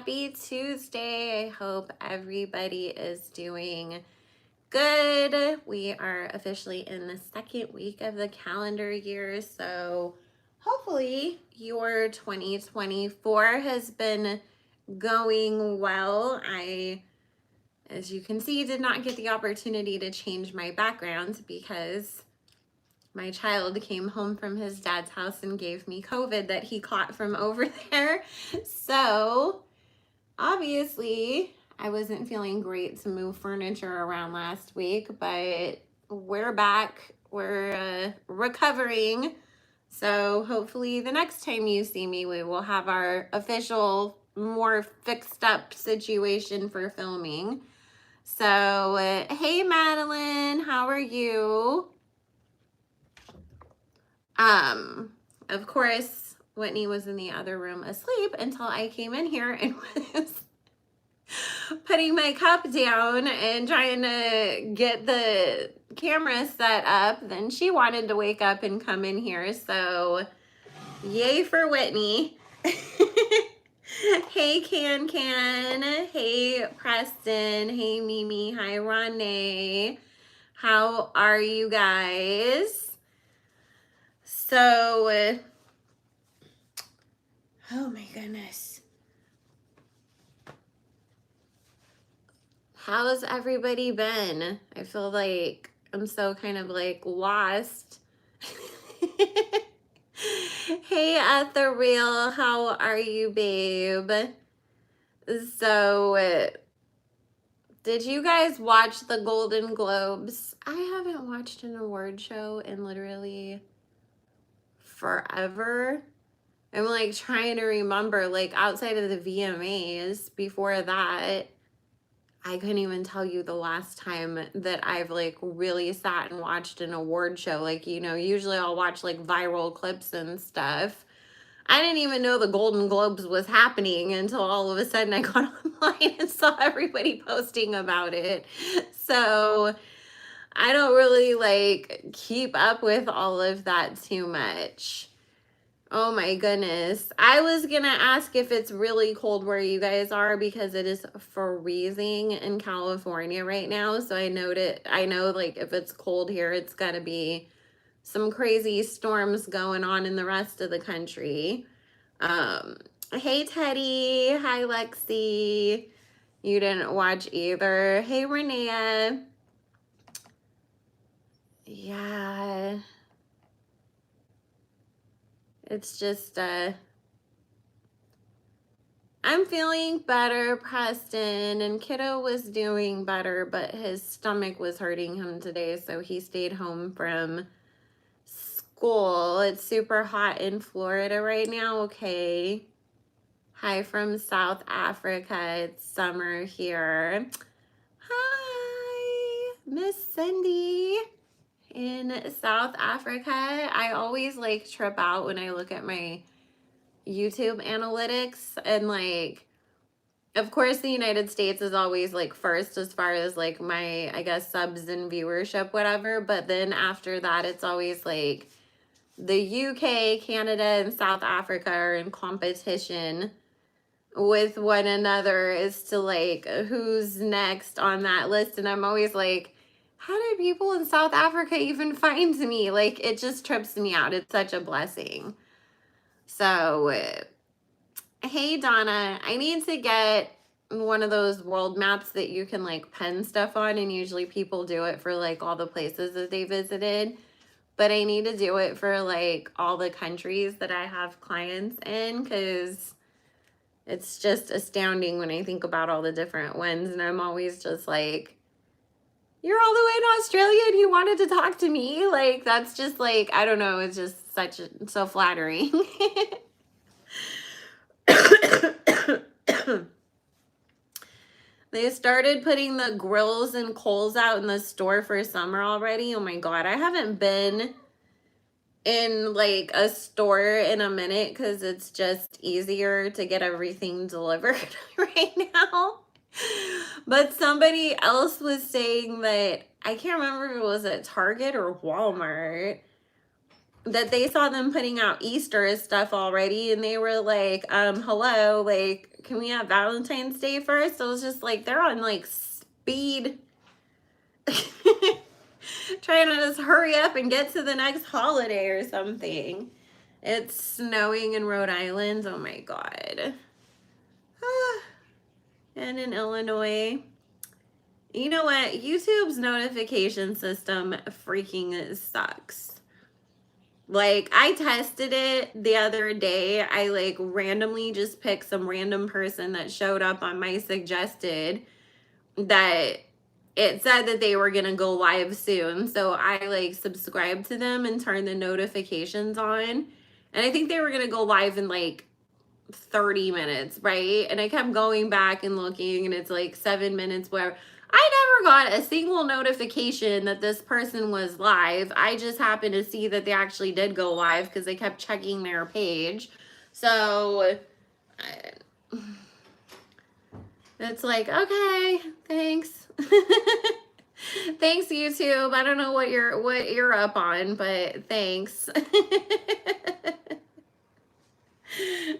Happy Tuesday. I hope everybody is doing good. We are officially in the second week of the calendar year, so hopefully your 2024 has been going well. I, as you can see, did not get the opportunity to change my background because my child came home from his dad's house and gave me COVID that he caught from over there. So obviously I wasn't feeling great to move furniture around last week, but we're back. We're recovering. So hopefully the next time you see me, we will have our official, more fixed up situation for filming. So, hey Madeline, how are you? Of course, Whitney was in the other room asleep until I came in here and was putting my cup down and trying to get the camera set up. Then she wanted to wake up and come in here. So, yay for Whitney. Hey Can. Hey Preston. Hey Mimi. Hi Ronnie. How are you guys? So, oh my goodness. How's everybody been? I feel like I'm so kind of like lost. Hey Ethereal, how are you, babe? So, did you guys watch the Golden Globes? I haven't watched an award show in literally forever. I'm like trying to remember, like outside of the VMAs, before that, I couldn't even tell you the last time that I've like really sat and watched an award show. Like, you know, usually I'll watch like viral clips and stuff. I didn't even know the Golden Globes was happening until all of a sudden I got online and saw everybody posting about it. So I don't really like keep up with all of that too much. Oh my goodness. I was gonna ask if it's really cold where you guys are because it is freezing in California right now. So I know like if it's cold here, it's gotta be some crazy storms going on in the rest of the country. Hey Teddy. Hi Lexi. You didn't watch either. Hey Renee. Yeah. It's just, I'm feeling better, Preston, and Kiddo was doing better, but his stomach was hurting him today, so he stayed home from school. It's super hot in Florida right now, okay? Hi from South Africa. It's summer here. Hi, Miss Cindy in South Africa. I always like trip out when I look at my YouTube analytics, and like of course the United States is always like first as far as like my, I guess, subs and viewership, whatever, but then after that it's always like the UK, Canada, and South Africa are in competition with one another as to like who's next on that list. And I'm always like, how did people in South Africa even find me? Like, it just trips me out. It's such a blessing. So, hey Donna, I need to get one of those world maps that you can like pen stuff on, and usually people do it for like all the places that they visited, but I need to do it for like all the countries that I have clients in, because it's just astounding when I think about all the different ones, and I'm always just like, you're all the way in Australia and you wanted to talk to me? Like, that's just like, I don't know, it's just so flattering. They started putting the grills and coals out in the store for summer already. Oh my God, I haven't been in like a store in a minute because it's just easier to get everything delivered right now. But somebody else was saying that, I can't remember if it was at Target or Walmart, that they saw them putting out Easter stuff already, and they were like, hello, like, can we have Valentine's Day first? I was just like, they're on like speed. Trying to just hurry up and get to the next holiday or something. It's snowing in Rhode Island. Oh my God. And in Illinois. You know what? YouTube's notification system freaking sucks. Like, I tested it the other day. I like randomly just picked some random person that showed up on my suggested that it said that they were gonna go live soon. So I like subscribed to them and turned the notifications on. And I think they were gonna go live in like 30 minutes, right? And I kept going back and looking, and it's like 7 minutes where I never got a single notification that this person was live. I just happened to see that they actually did go live because they kept checking their page. So it's like, okay, thanks. Thanks, YouTube. I don't know what you're up on, but thanks.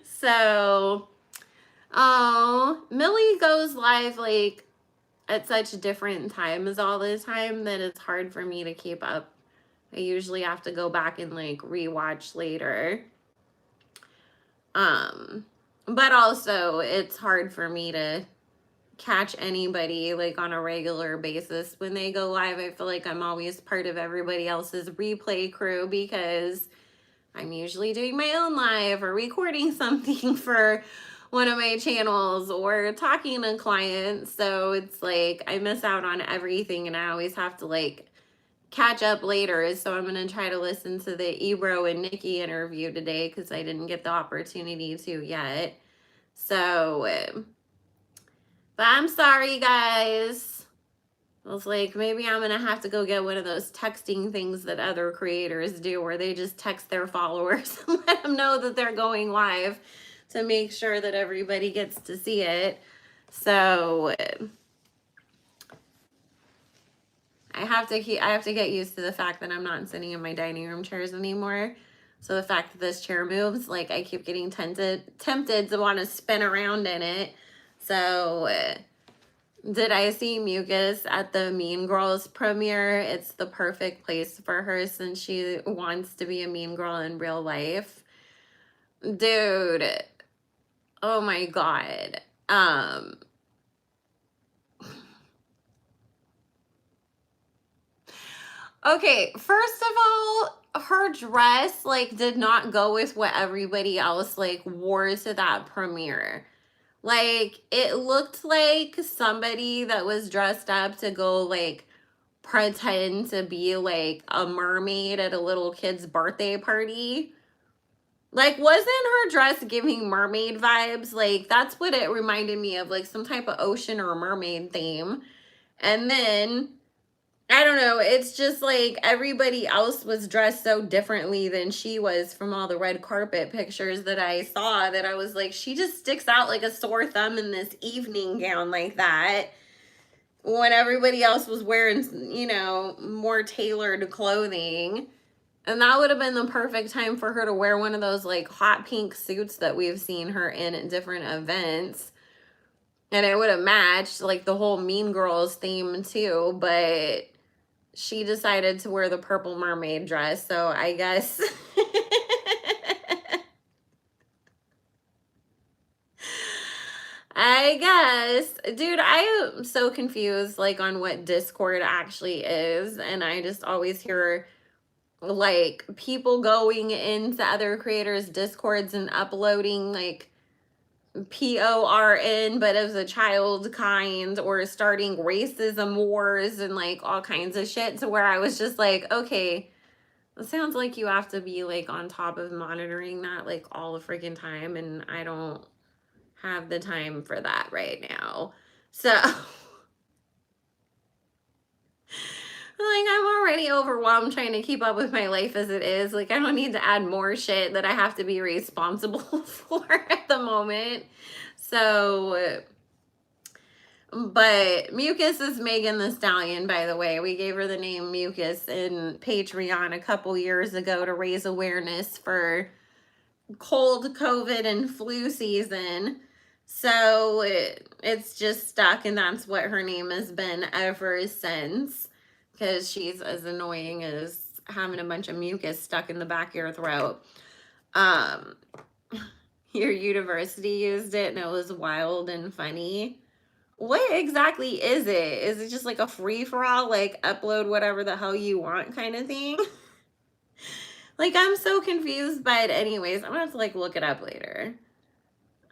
So, oh, Millie goes live like at such different times all the time that it's hard for me to keep up. I usually have to go back and like rewatch later. But also it's hard for me to catch anybody like on a regular basis when they go live. I feel like I'm always part of everybody else's replay crew because I'm usually doing my own live or recording something for one of my channels or talking to clients. So it's like I miss out on everything and I always have to like catch up later. So I'm going to try to listen to the Ebro and Nikki interview today because I didn't get the opportunity to yet. So, but I'm sorry, guys. I was like, maybe I'm going to have to go get one of those texting things that other creators do where they just text their followers and let them know that they're going live to make sure that everybody gets to see it. So I have to get used to the fact that I'm not sitting in my dining room chairs anymore. So the fact that this chair moves, like I keep getting tempted to want to spin around in it. So did I see Mucus at the Mean Girls premiere? It's the perfect place for her since she wants to be a mean girl in real life. Dude, oh my God. Okay, first of all, her dress like did not go with what everybody else like wore to that premiere. Like, it looked like somebody that was dressed up to go, like, pretend to be, like, a mermaid at a little kid's birthday party. Like, wasn't her dress giving mermaid vibes? Like, that's what it reminded me of, like, some type of ocean or mermaid theme. And then I don't know, it's just like everybody else was dressed so differently than she was from all the red carpet pictures that I saw that I was like, she just sticks out like a sore thumb in this evening gown like that when everybody else was wearing, you know, more tailored clothing. And that would have been the perfect time for her to wear one of those like hot pink suits that we've seen her in at different events. And it would have matched like the whole Mean Girls theme too, but she decided to wear the purple mermaid dress, so I guess dude, I am so confused like on what Discord actually is, and I just always hear like people going into other creators' Discords and uploading like PORN, but as a child kind, or starting racism wars and like all kinds of shit, to where I was just like, okay, it sounds like you have to be like on top of monitoring that like all the freaking time, and I don't have the time for that right now. So like, I'm already overwhelmed trying to keep up with my life as it is. Like, I don't need to add more shit that I have to be responsible for at the moment. So, but Mucus is Megan the Stallion, by the way. We gave her the name Mucus in Patreon a couple years ago to raise awareness for cold, COVID, and flu season. So it's just stuck, and that's what her name has been ever since, because she's as annoying as having a bunch of mucus stuck in the back of your throat. Um, your university used it and it was wild and funny. What exactly is it? Is it just like a free-for-all, like upload whatever the hell you want kind of thing? Like, I'm so confused by it anyways. I'm gonna have to like look it up later.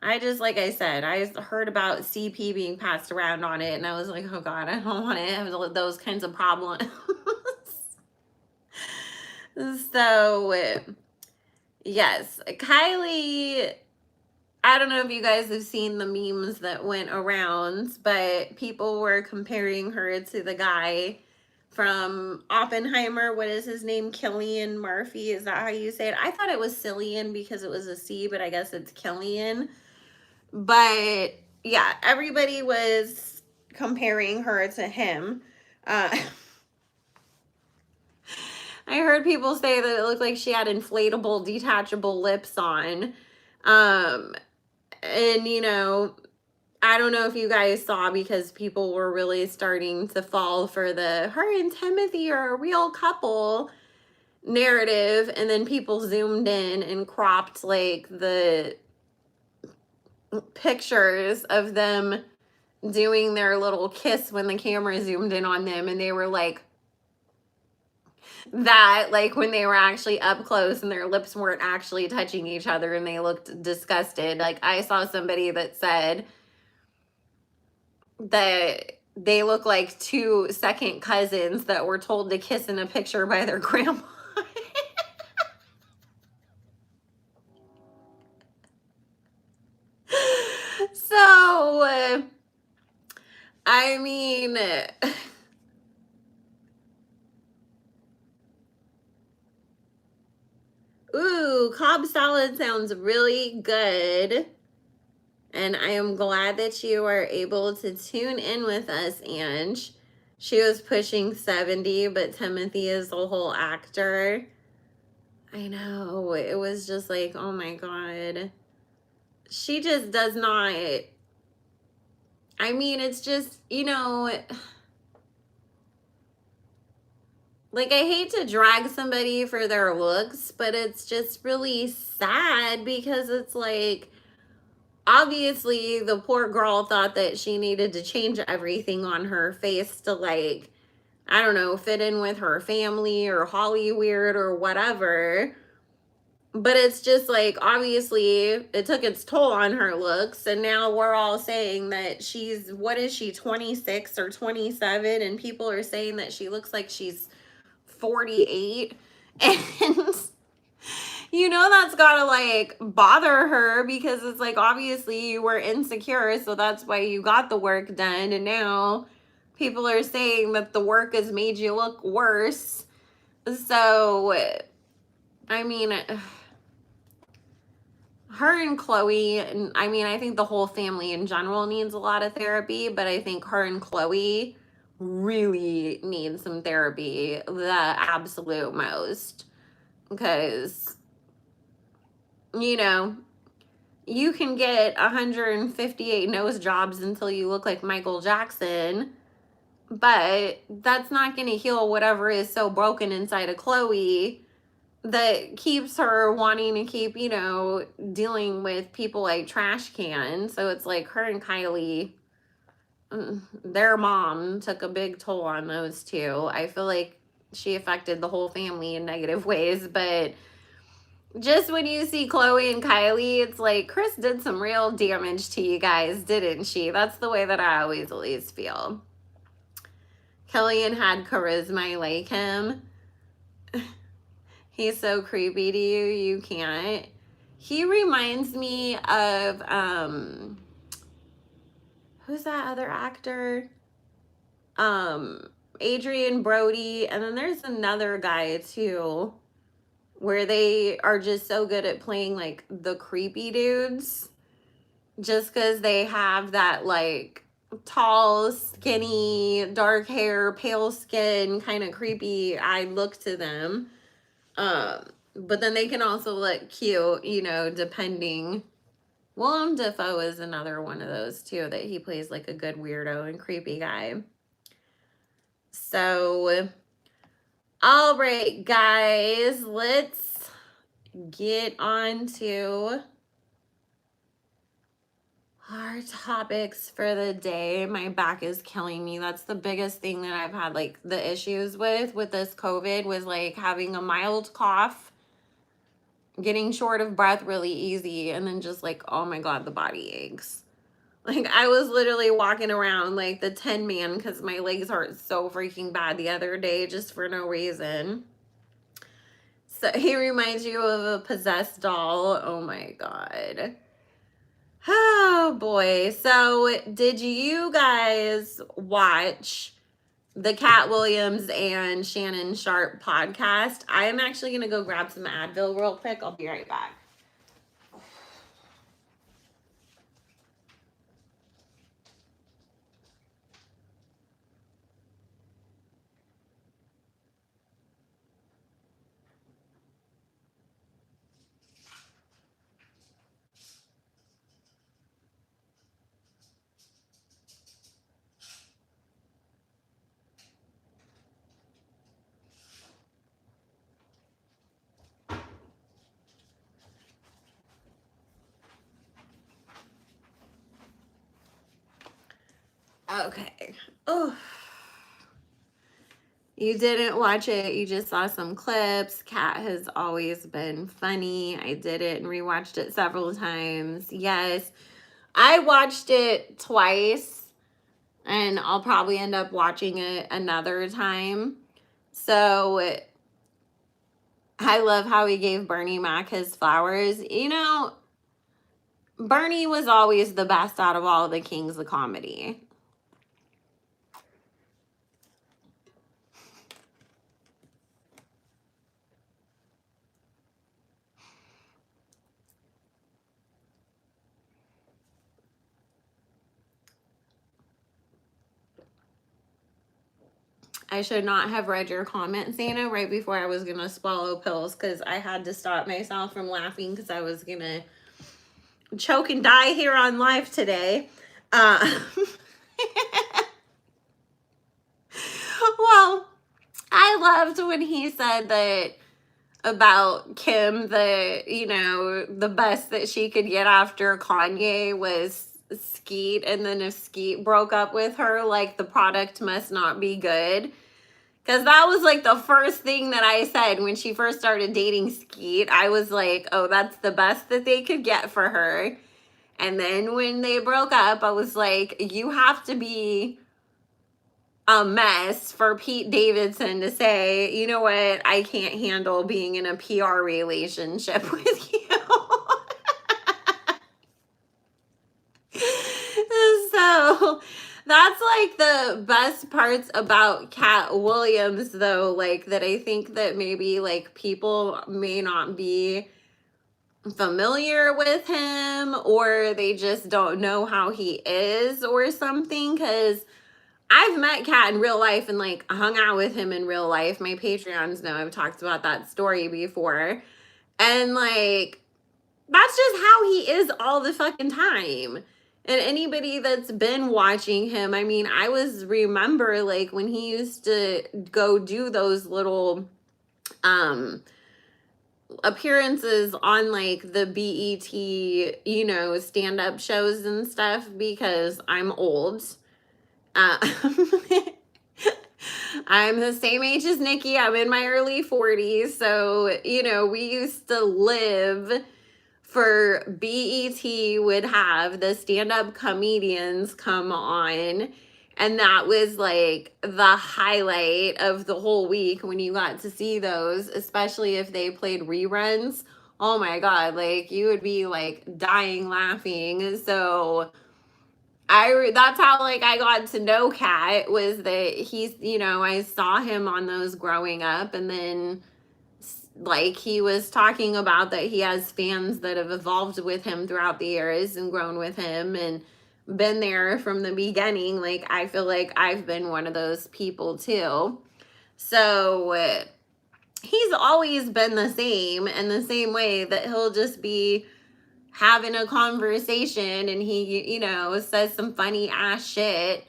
I just, like I said, I heard about CP being passed around on it, and I was like, oh God, I don't want to have those kinds of problems. So, yes, Kylie, I don't know if you guys have seen the memes that went around, but people were comparing her to the guy from Oppenheimer. What is his name? Cillian Murphy. Is that how you say it? I thought it was Cillian because it was a C, but I guess it's Cillian. But yeah, everybody was comparing her to him. Uh, I heard people say that it looked like she had inflatable, detachable lips on. And you know, I don't know if you guys saw, because people were really starting to fall for the her and Timothy are a real couple narrative, and then people zoomed in and cropped like the pictures of them doing their little kiss when the camera zoomed in on them, and they were like that, like when they were actually up close and their lips weren't actually touching each other and they looked disgusted. Like, I saw somebody that said that they look like two second cousins that were told to kiss in a picture by their grandma. So, I mean, ooh, Cobb salad sounds really good. And I am glad that you are able to tune in with us, Ange. She was pushing 70, but Timothy is a whole actor. I know. It was just like, oh my God. She just does not. I mean, it's just, you know, like, I hate to drag somebody for their looks, but it's just really sad because it's like, obviously the poor girl thought that she needed to change everything on her face to, like, I don't know, fit in with her family or Hollywood or whatever. But it's just like, obviously it took its toll on her looks, and now we're all saying that she's, what is she, 26 or 27, and people are saying that she looks like she's 48. And you know, that's gotta like bother her, because it's like, obviously you were insecure, so that's why you got the work done, and now people are saying that the work has made you look worse. So, I mean, her and Chloe, and I mean, I think the whole family in general needs a lot of therapy, but I think her and Chloe really need some therapy, the absolute most. Because, you know, you can get 158 nose jobs until you look like Michael Jackson, but that's not going to heal whatever is so broken inside of Chloe that keeps her wanting to keep, you know, dealing with people like Trash Can. So it's like her and Kylie, their mom took a big toll on those two. I feel like she affected the whole family in negative ways, but just when you see Chloe and Kylie, it's like, Chris did some real damage to you guys, didn't she? That's the way that I always at least feel. Kellyanne had charisma. I like him. He's so creepy to you, you can't. He reminds me of, who's that other actor? Adrian Brody. And then there's another guy too, where they are just so good at playing like the creepy dudes, just because they have that like tall, skinny, dark hair, pale skin, kind of creepy eyed look to them. But then they can also look cute, you know, depending Willem Dafoe is another one of those too, that he plays like a good weirdo and creepy guy. So, all right, guys, let's get on to our topics for the day. My back is killing me. That's the biggest thing that I've had like the issues with this COVID was like having a mild cough, getting short of breath really easy, and then just like, oh my God, the body aches. Like I was literally walking around like the 10 man because my legs hurt so freaking bad the other day just for no reason. So he reminds you of a possessed doll. Oh my God. Oh boy. So did you guys watch the Katt Williams and Shannon Sharp podcast? I am actually going to go grab some Advil real quick. I'll be right back. Okay. Oh. You didn't watch it, you just saw some clips. Katt has always been funny. I did it and rewatched it several times. Yes, I watched it twice and I'll probably end up watching it another time. So I love how he gave Bernie Mac his flowers. You know, Bernie was always the best out of all the kings of comedy. I should not have read your comment, Santa, right before I was going to swallow pills because I had to stop myself from laughing because I was going to choke and die here on live today. Well, I loved when he said that about Kim, that, you know, the best that she could get after Kanye was Skeet, and then if Skeet broke up with her, like the product must not be good. Because that was like the first thing that I said when she first started dating Skeet. I was like, oh, that's the best that they could get for her. And then when they broke up, I was like, you have to be a mess for Pete Davidson to say, you know what, I can't handle being in a PR relationship with you. So that's like the best parts about Katt Williams, though, like that I think that maybe like people may not be familiar with him or they just don't know how he is or something, because I've met Katt in real life and like hung out with him in real life. My Patreons know I've talked about that story before. And like, that's just how he is all the fucking time. And anybody that's been watching him, I mean, I remember like when he used to go do those little appearances on like the BET, you know, stand-up shows and stuff, because I'm old. I'm the same age as Nikki. I'm in my early 40s. So, you know, we used to live for BET would have the stand-up comedians come on. And that was like the highlight of the whole week when you got to see those, especially if they played reruns. Oh my God, like you would be like dying laughing. So that's how like I got to know Katt, was that he's, you know, I saw him on those growing up, and then like he was talking about that he has fans that have evolved with him throughout the years and grown with him and been there from the beginning. Like I feel like I've been one of those people too. So he's always been the same, in the same way that he'll just be having a conversation and he, you know, says some funny ass shit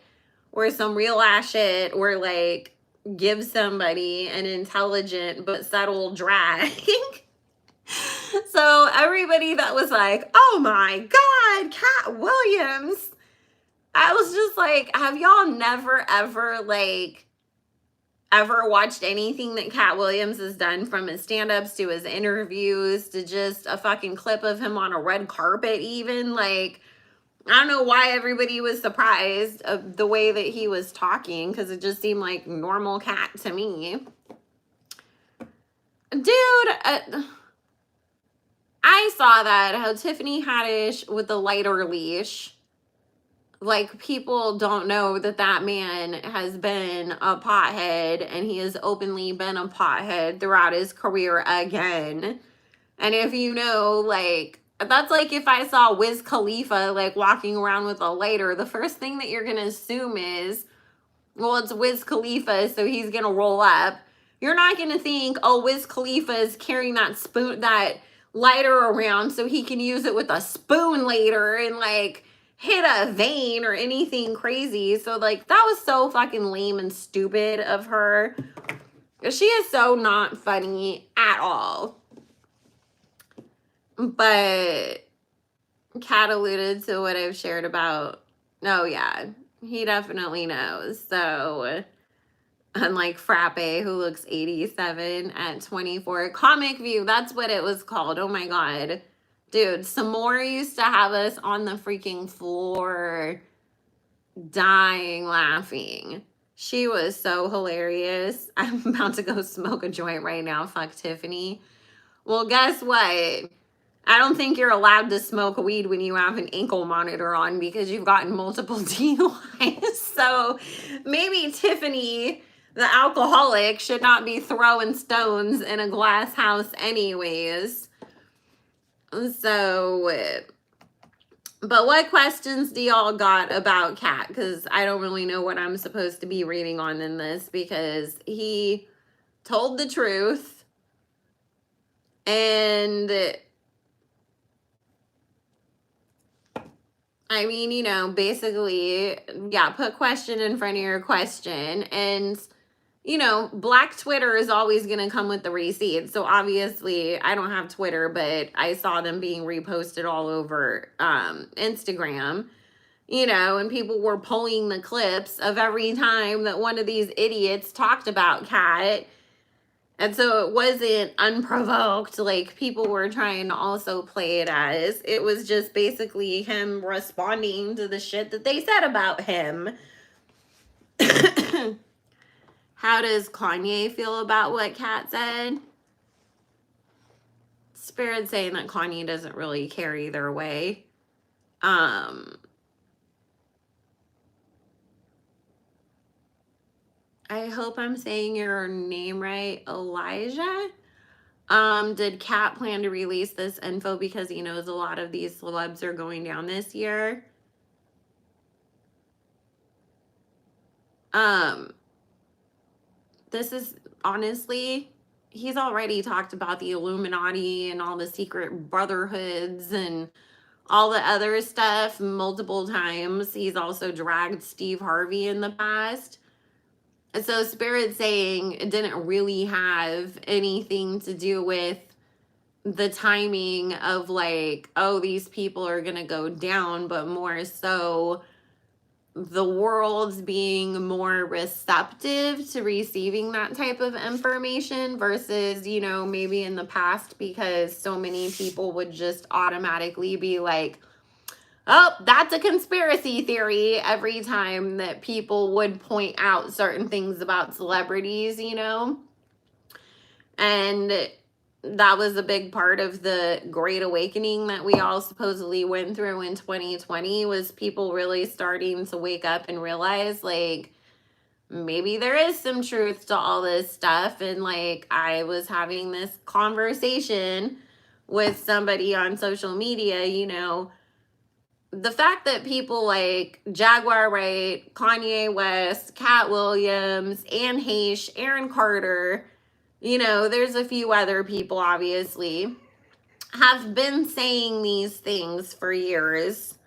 or some real ass shit, or like gives somebody an intelligent but subtle drag. So everybody that was like, oh my God, Katt Williams, I was just like, have y'all never ever like ever watched anything that Katt Williams has done, from his stand-ups to his interviews to just a fucking clip of him on a red carpet even? Like, I don't know why everybody was surprised of the way that he was talking, because it just seemed like normal Katt to me. Dude, I saw that, how Tiffany Haddish with the lighter leash. Like, people don't know that that man has been a pothead, and he has openly been a pothead throughout his career again. And if you know, like, that's like if I saw Wiz Khalifa, like, walking around with a lighter, the first thing that you're going to assume is, well, it's Wiz Khalifa, so he's going to roll up. You're not going to think, oh, Wiz Khalifa is carrying that spoon, that lighter around so he can use it with a spoon later and, like, hit a vein or anything crazy. So, like, that was so fucking lame and stupid of her. She is so not funny at all. But Katt alluded to what I've shared about. Oh, yeah, he definitely knows. So, unlike Frappe, who looks 87 at 24. Comic View, that's what it was called. Oh my God. Dude, Samora used to have us on the freaking floor dying laughing. She was so hilarious. I'm about to go smoke a joint right now. Fuck Tiffany. Well, guess what? I don't think you're allowed to smoke weed when you have an ankle monitor on, because you've gotten multiple DUIs. So maybe Tiffany, the alcoholic, should not be throwing stones in a glass house anyways. So, but what questions do y'all got about Katt? Because I don't really know what I'm supposed to be reading on in this, because he told the truth. And I mean, you know, basically, yeah, put question in front of your question. And, you know, Black Twitter is always going to come with the receipts. So obviously, I don't have Twitter, but I saw them being reposted all over Instagram, you know, and people were pulling the clips of every time that one of these idiots talked about Katt. And so it wasn't unprovoked, like people were trying to also play it as. It was just basically him responding to the shit that they said about him. How does Kanye feel about what Katt said? Spirit saying that Kanye doesn't really care either way. I hope I'm saying your name right, Elijah. Did Katt plan to release this info because he knows a lot of these celebs are going down this year? This is honestly, he's already talked about the Illuminati and all the secret brotherhoods and all the other stuff multiple times. He's also dragged Steve Harvey in the past. So Spirit saying it didn't really have anything to do with the timing of like, oh, these people are going to go down, but more so the world's being more receptive to receiving that type of information versus, you know, maybe in the past, because so many people would just automatically be like, oh, that's a conspiracy theory every time that people would point out certain things about celebrities, you know? And that was a big part of the Great Awakening that we all supposedly went through in 2020, was people really starting to wake up and realize, like, maybe there is some truth to all this stuff. And, like, I was having this conversation with somebody on social media, you know, the fact that people like Jaguar Wright, Kanye West, Katt Williams, Anne Heche, Aaron Carter, you know, there's a few other people, obviously, have been saying these things for years.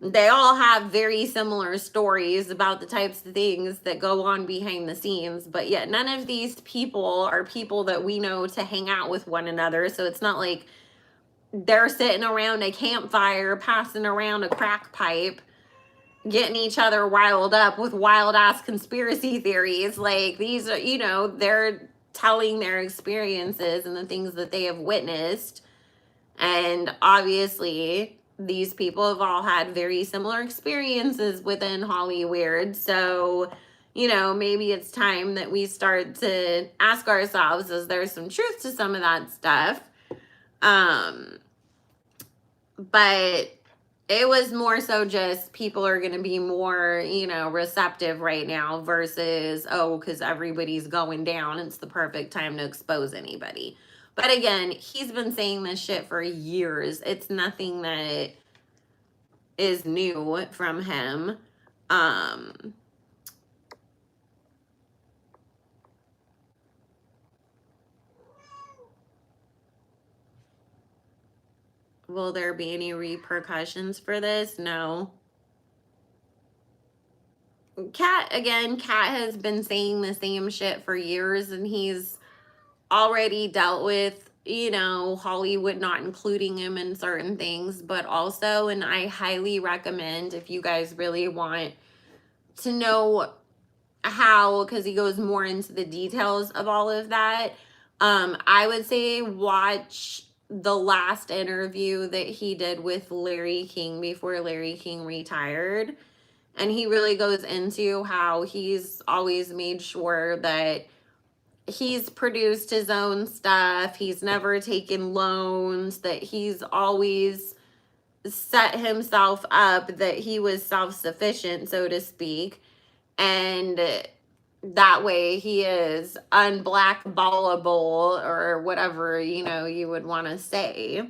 They all have very similar stories about the types of things that go on behind the scenes, but yet none of these people are people that we know to hang out with one another. So it's not like they're sitting around a campfire, passing around a crack pipe, getting each other riled up with wild ass conspiracy theories. Like, these are, they're telling their experiences and the things that they have witnessed. And obviously, these people have all had very similar experiences within Hollywood. So, maybe it's time that we start to ask ourselves, is there some truth to some of that stuff? But it was more so just people are going to be more, receptive right now versus, because everybody's going down, it's the perfect time to expose anybody. But again, he's been saying this shit for years. It's nothing that is new from him. Will there be any repercussions for this? No. Katt has been saying the same shit for years, and he's already dealt with, Hollywood not including him in certain things, but also, and I highly recommend if you guys really want to know how, because he goes more into the details of all of that, I would say watch the last interview that he did with Larry King before Larry King retired. And he really goes into how he's always made sure that he's produced his own stuff. He's never taken loans, that he's always set himself up, that he was self-sufficient, so to speak. And that way he is unblackballable, or whatever, you would want to say.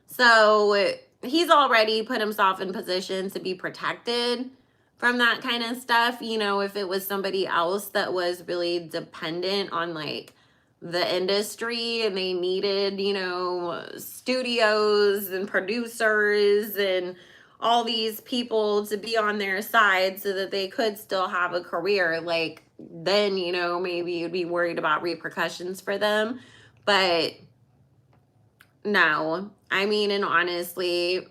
So he's already put himself in position to be protected from that kind of stuff. If it was somebody else that was really dependent on like the industry and they needed, studios and producers and all these people to be on their side so that they could still have a career, like, then, maybe you'd be worried about repercussions for them. But no, I mean, and honestly,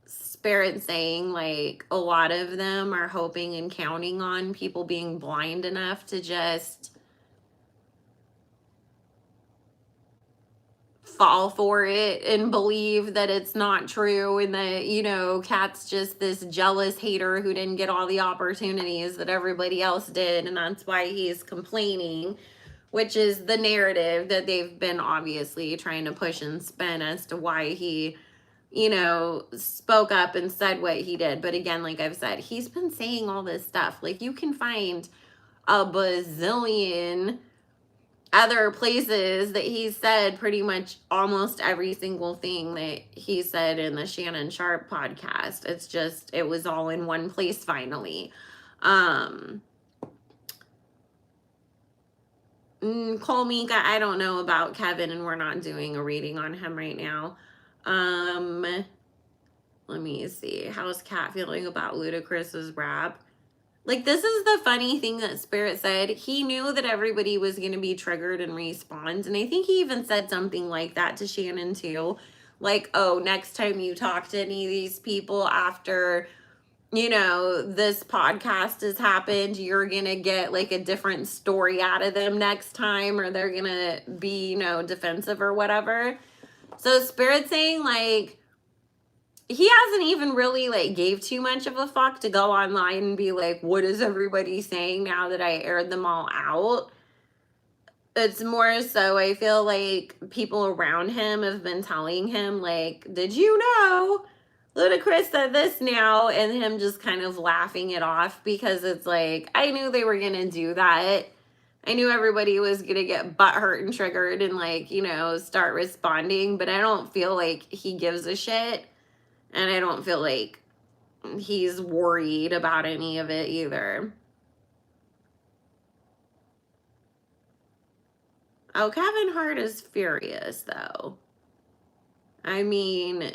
Spirit saying like a lot of them are hoping and counting on people being blind enough to just fall for it and believe that it's not true, and that, Katt's just this jealous hater who didn't get all the opportunities that everybody else did, and that's why he's complaining, which is the narrative that they've been obviously trying to push and spin as to why he, spoke up and said what he did. But again, like I've said, he's been saying all this stuff. Like, you can find a bazillion other places that he said pretty much almost every single thing that he said in the Shannon Sharp podcast. It's just, it was all in one place finally. Cole Mika, I don't know about Kevin, and we're not doing a reading on him right now. Let me see. How's Katt feeling about Ludacris's rap? Like, this is the funny thing that Spirit said. He knew that everybody was going to be triggered and respond. And I think he even said something like that to Shannon too. Like, oh, next time you talk to any of these people after, this podcast has happened, you're going to get like a different story out of them next time, or they're going to be, defensive or whatever. So Spirit saying like, he hasn't even really like gave too much of a fuck to go online and be like, what is everybody saying now that I aired them all out? It's more so I feel like people around him have been telling him like, did you know Ludacris said this now? And him just kind of laughing it off, because it's like, I knew they were gonna do that. I knew everybody was gonna get butthurt and triggered and like, start responding, but I don't feel like he gives a shit. And I don't feel like he's worried about any of it either. Oh, Kevin Hart is furious, though. I mean,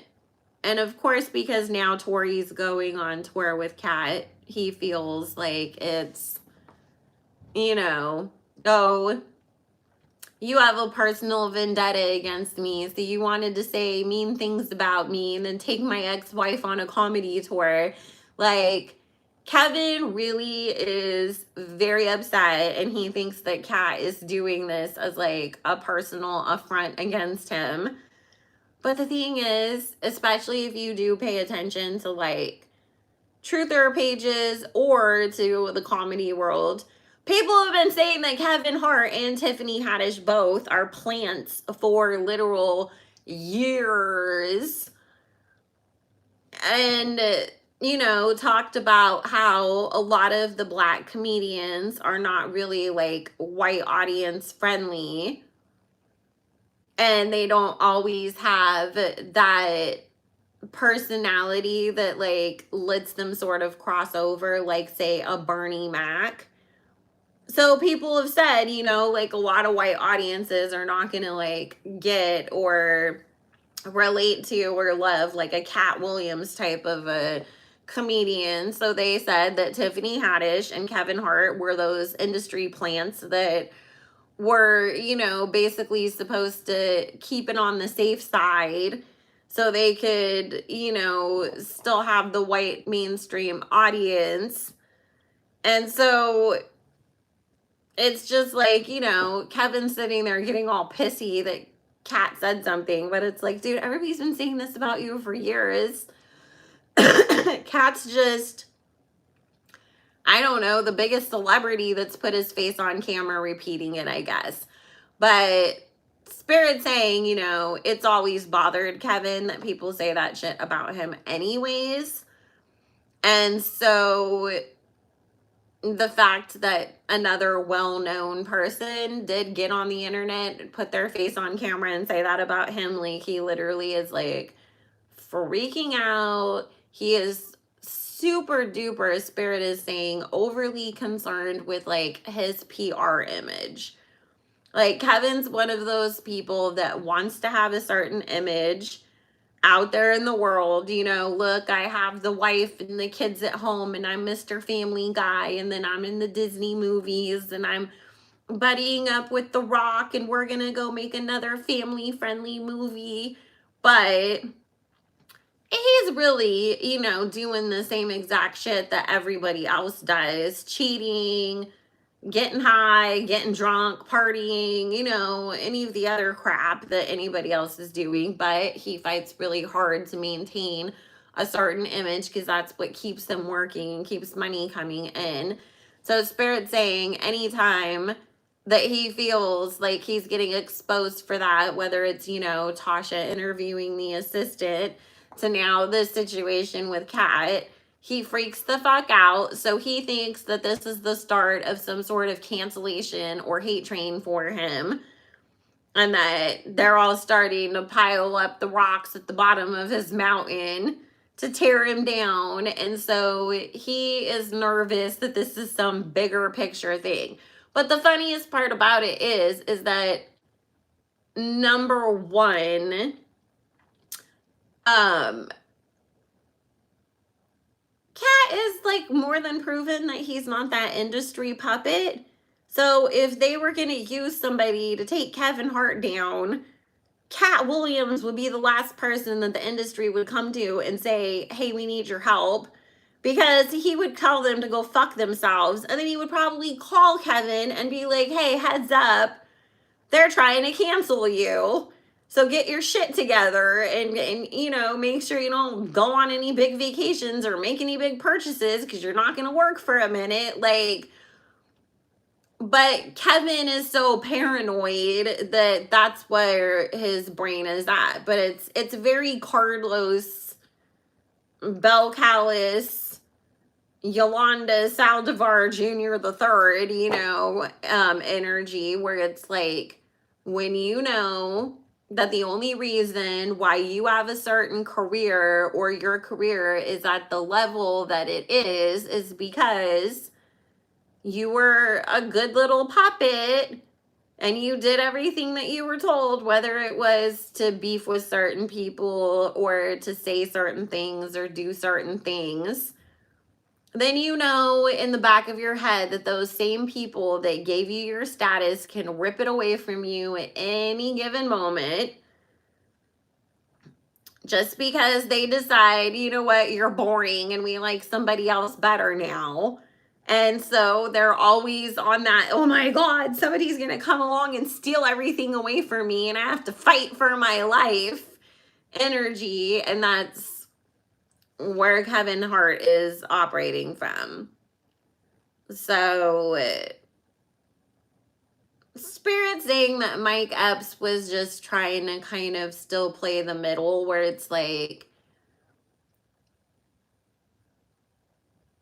and of course, because now Tori's going on tour with Katt, he feels like it's, oh, you have a personal vendetta against me, so you wanted to say mean things about me and then take my ex-wife on a comedy tour. Like, Kevin really is very upset, and he thinks that Katt is doing this as like a personal affront against him. But the thing is, especially if you do pay attention to like truther pages or to the comedy world, people have been saying that Kevin Hart and Tiffany Haddish both are plants for literal years. And, talked about how a lot of the black comedians are not really like white audience friendly. And they don't always have that personality that like lets them sort of cross over, like say a Bernie Mac. So people have said, like a lot of white audiences are not gonna like get or relate to or love like a Katt Williams type of a comedian. So they said that Tiffany Haddish and Kevin Hart were those industry plants that were, basically supposed to keep it on the safe side so they could, still have the white mainstream audience. And so it's just like, Kevin's sitting there getting all pissy that Katt said something, but it's like, dude, everybody's been saying this about you for years. Katt's just, I don't know, the biggest celebrity that's put his face on camera repeating it, I guess. But Spirit saying, it's always bothered Kevin that people say that shit about him anyways. And so the fact that another well-known person did get on the internet, put their face on camera and say that about him, like he literally is like freaking out. He is super duper, Spirit is saying, overly concerned with like his PR image. Like Kevin's one of those people that wants to have a certain image out there in the world, look, I have the wife and the kids at home and I'm Mr. Family Guy and then I'm in the Disney movies and I'm buddying up with The Rock and we're gonna go make another family friendly movie. But he's really, doing the same exact shit that everybody else does, cheating, getting high, getting drunk, partying, any of the other crap that anybody else is doing. But he fights really hard to maintain a certain image because that's what keeps him working and keeps money coming in. So Spirit's saying anytime that he feels like he's getting exposed for that, whether it's, Tasha interviewing the assistant to now this situation with Katt, he freaks the fuck out. So he thinks that this is the start of some sort of cancellation or hate train for him. And that they're all starting to pile up the rocks at the bottom of his mountain to tear him down. And so he is nervous that this is some bigger picture thing. But the funniest part about it is that number one, Katt is like more than proven that he's not that industry puppet. So if they were going to use somebody to take Kevin Hart down, Katt Williams would be the last person that the industry would come to and say, hey, we need your help. Because he would tell them to go fuck themselves. And then he would probably call Kevin and be like, hey, heads up, they're trying to cancel you. So get your shit together and make sure you don't go on any big vacations or make any big purchases because you're not going to work for a minute. Like, but Kevin is so paranoid that that's where his brain is at. But it's very Carlos, Bel Callis, Yolanda Saldivar Jr. the third, energy where it's like, when that the only reason why you have a certain career or your career is at the level that it is because you were a good little puppet and you did everything that you were told, whether it was to beef with certain people or to say certain things or do certain things, then you know in the back of your head that those same people that gave you your status can rip it away from you at any given moment just because they decide, you know what, you're boring and we like somebody else better now. And so they're always on that, oh my God, somebody's going to come along and steal everything away from me and I have to fight for my life energy. And that's where Kevin Hart is operating from. So, Spirit saying that Mike Epps was just trying to kind of still play the middle where it's like,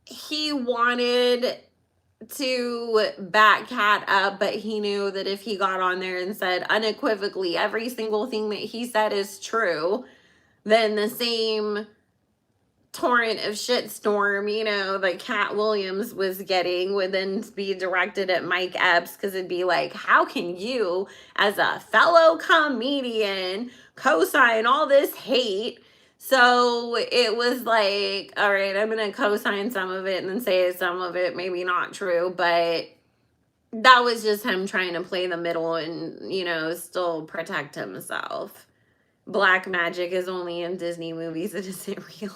he wanted to back Katt up, but he knew that if he got on there and said unequivocally every single thing that he said is true, then the same torrent of shitstorm, you know, that Katt Williams was getting would then be directed at Mike Epps, because it'd be like, how can you, as a fellow comedian, co-sign all this hate? So it was like, all right, I'm going to co-sign some of it and then say some of it maybe not true, but that was just him trying to play the middle and, you know, still protect himself. Black magic is only in Disney movies. It isn't real.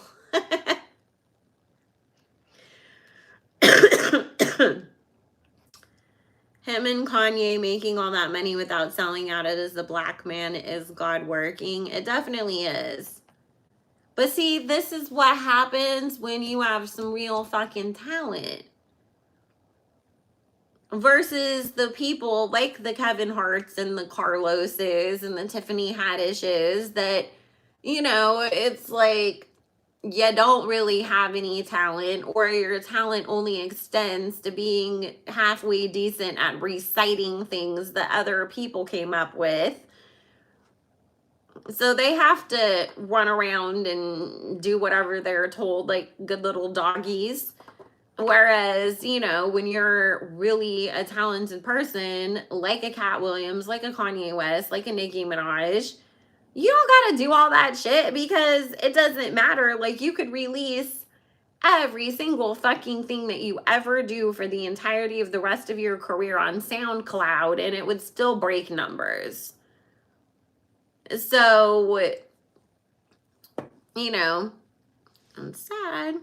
Him and Kanye making all that money without selling out it as a black man is God working. It definitely is. But see, this is what happens when you have some real fucking talent. Versus the people like the Kevin Harts and the Carloses and the Tiffany Haddishes that, you know, it's like you don't really have any talent, or your talent only extends to being halfway decent at reciting things that other people came up with. So they have to run around and do whatever they're told like good little doggies. Whereas, you know, when you're really a talented person, like a Katt Williams, like a Kanye West, like a Nicki Minaj, you don't gotta do all that shit because it doesn't matter. Like, you could release every single fucking thing that you ever do for the entirety of the rest of your career on SoundCloud and it would still break numbers. So, you know, I'm sad.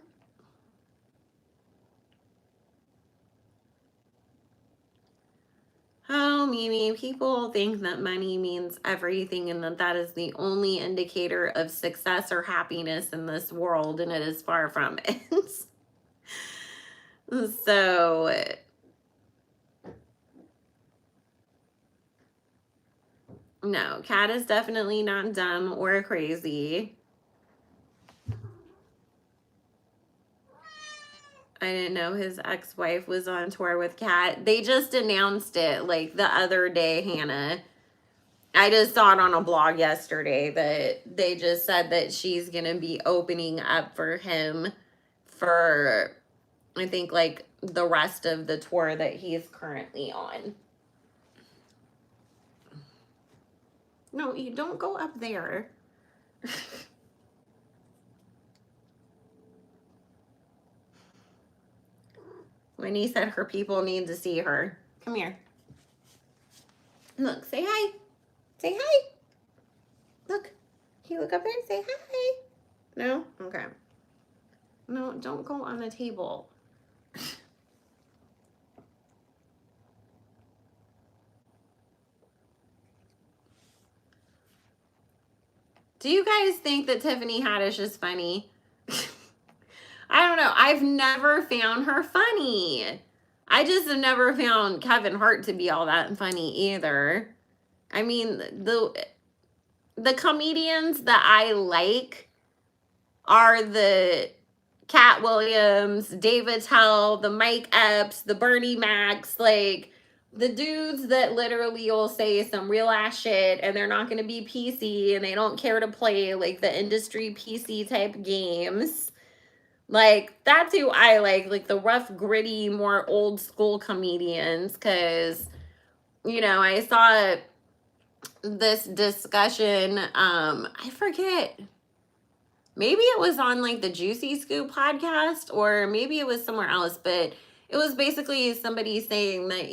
Oh, Mimi, people think that money means everything and that that is the only indicator of success or happiness in this world, and it is far from it. So, no, Katt is definitely not dumb or crazy. I didn't know his ex-wife was on tour with Katt. They just announced it like the other day, Hannah. I just saw it on a blog yesterday that they just said that she's going to be opening up for him for, I think, like the rest of the tour that he's currently on. No, you don't go up there. Winnie said her people need to see her. Come here. Look, say hi. Say hi. Look. Can you look up there and say hi? No? Okay. No, don't go on the table. Do you guys think that Tiffany Haddish is funny? I don't know. I've never found her funny. I just have never found Kevin Hart to be all that funny either. I mean, the comedians that I like are the Katt Williams, David Tell, the Mike Epps, the Bernie Macs, like the dudes that literally will say some real ass shit and they're not going to be PC and they don't care to play like the industry PC type games. Like, that's who I like the rough, gritty, more old school comedians, because I saw this discussion, I forget, maybe it was on like the Juicy Scoop podcast, or maybe it was somewhere else, but it was basically somebody saying that,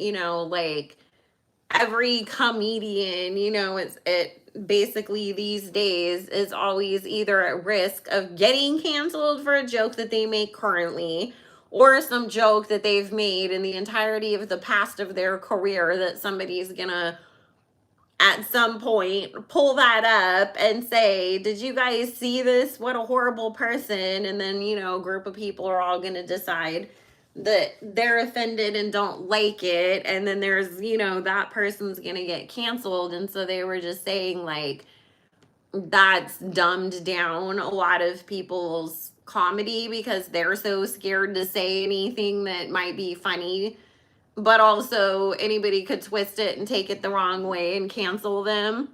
like every comedian, it basically these days is always either at risk of getting canceled for a joke that they make currently, or some joke that they've made in the entirety of the past of their career that somebody's gonna at some point pull that up and say, did you guys see this? What a horrible person. And then, a group of people are all going to decide that they're offended and don't like it. And then there's, that person's going to get canceled. And so they were just saying, like, that's dumbed down a lot of people's comedy because they're so scared to say anything that might be funny, but also anybody could twist it and take it the wrong way and cancel them.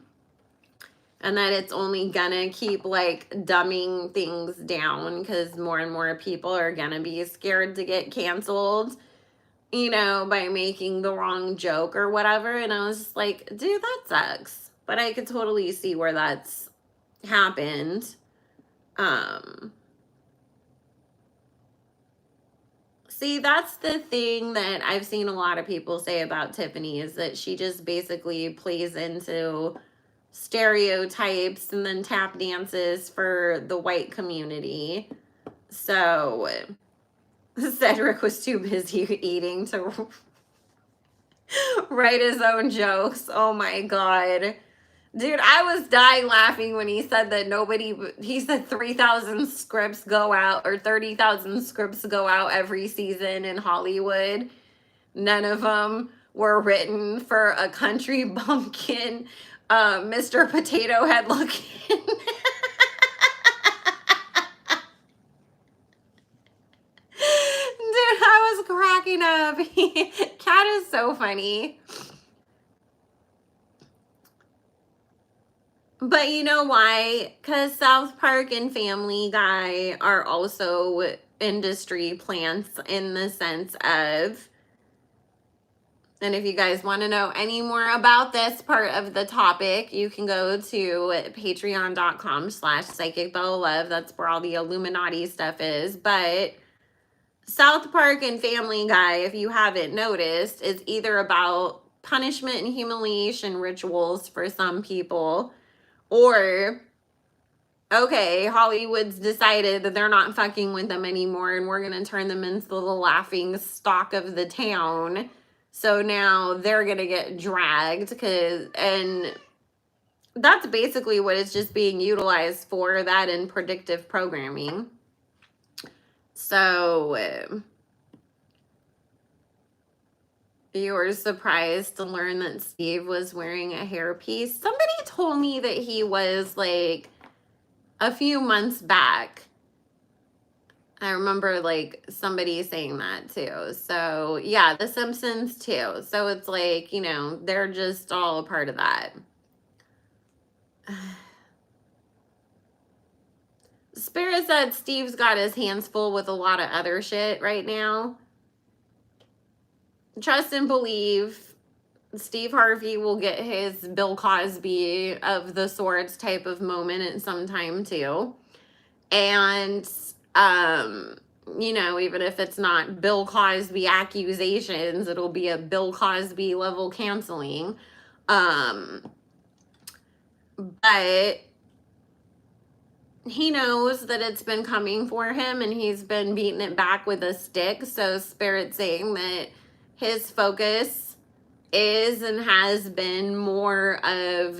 And that it's only gonna keep like dumbing things down because more and more people are gonna be scared to get canceled, by making the wrong joke or whatever. And I was just like, dude, that sucks. But I could totally see where that's happened. See, that's the thing that I've seen a lot of people say about Tiffany, is that she just basically plays into stereotypes and then tap dances for the white community. So Cedric was too busy eating to write his own jokes. Oh my God. Dude, I was dying laughing when he said that he said 3,000 scripts go out, or 30,000 scripts go out every season in Hollywood. None of them were written for a country bumpkin, Mr. Potato Head looking. Dude, I was cracking up. Katt is so funny. But you know why? Because South Park and Family Guy are also industry plants in the sense of, and if you guys want to know any more about this part of the topic, you can go to patreon.com/psychicbellalove. That's where all the Illuminati stuff is. But South Park and Family Guy, if you haven't noticed, is either about punishment and humiliation rituals for some people, or, okay, Hollywood's decided that they're not fucking with them anymore and we're going to turn them into the laughing stock of the town. So now they're going to get dragged, and that's basically what it's just being utilized for, that and predictive programming. So you were surprised to learn that Steve was wearing a hairpiece. Somebody told me that he was like a few months back. I remember like somebody saying that too. So yeah, The Simpsons too. So it's like, they're just all a part of that. Spirit said Steve's got his hands full with a lot of other shit right now. Trust and believe Steve Harvey will get his Bill Cosby of the swords type of moment at some time too. And, even if it's not Bill Cosby accusations, it'll be a Bill Cosby level canceling. But he knows that it's been coming for him and he's been beating it back with a stick. So Spirit's saying that his focus is and has been more of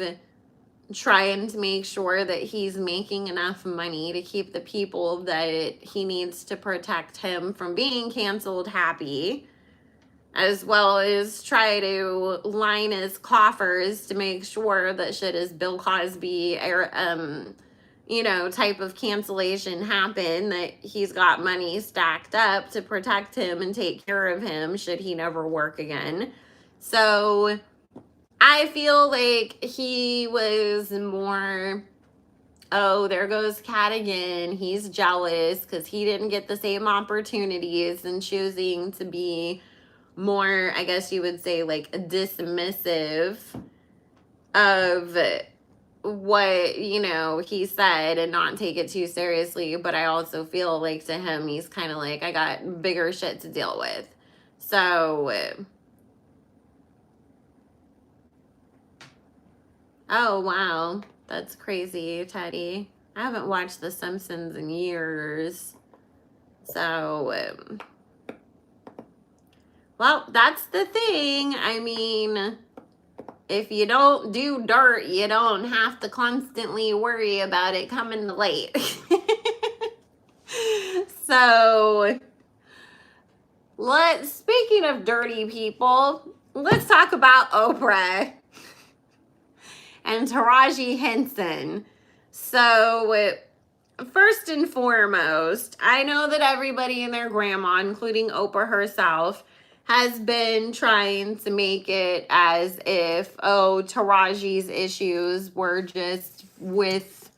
trying to make sure that he's making enough money to keep the people that he needs to protect him from being canceled happy, as well as try to line his coffers to make sure that shit is Bill Cosby type of cancellation happen, that he's got money stacked up to protect him and take care of him should he never work again. So I feel like he was more, oh, there goes Katt again. He's jealous because he didn't get the same opportunities and choosing to be more, I guess you would say, like, dismissive of what, you know, he said and not take it too seriously. But I also feel like to him, he's kind of like, I got bigger shit to deal with. So, oh, wow. That's crazy, Teddy. I haven't watched The Simpsons in years. So, well, that's the thing. I mean, if you don't do dirt, you don't have to constantly worry about it coming to light. So, speaking of dirty people, let's talk about Oprah and Taraji Henson. So, first and foremost, I know that everybody and their grandma, including Oprah herself, has been trying to make it as if, oh, Taraji's issues were just with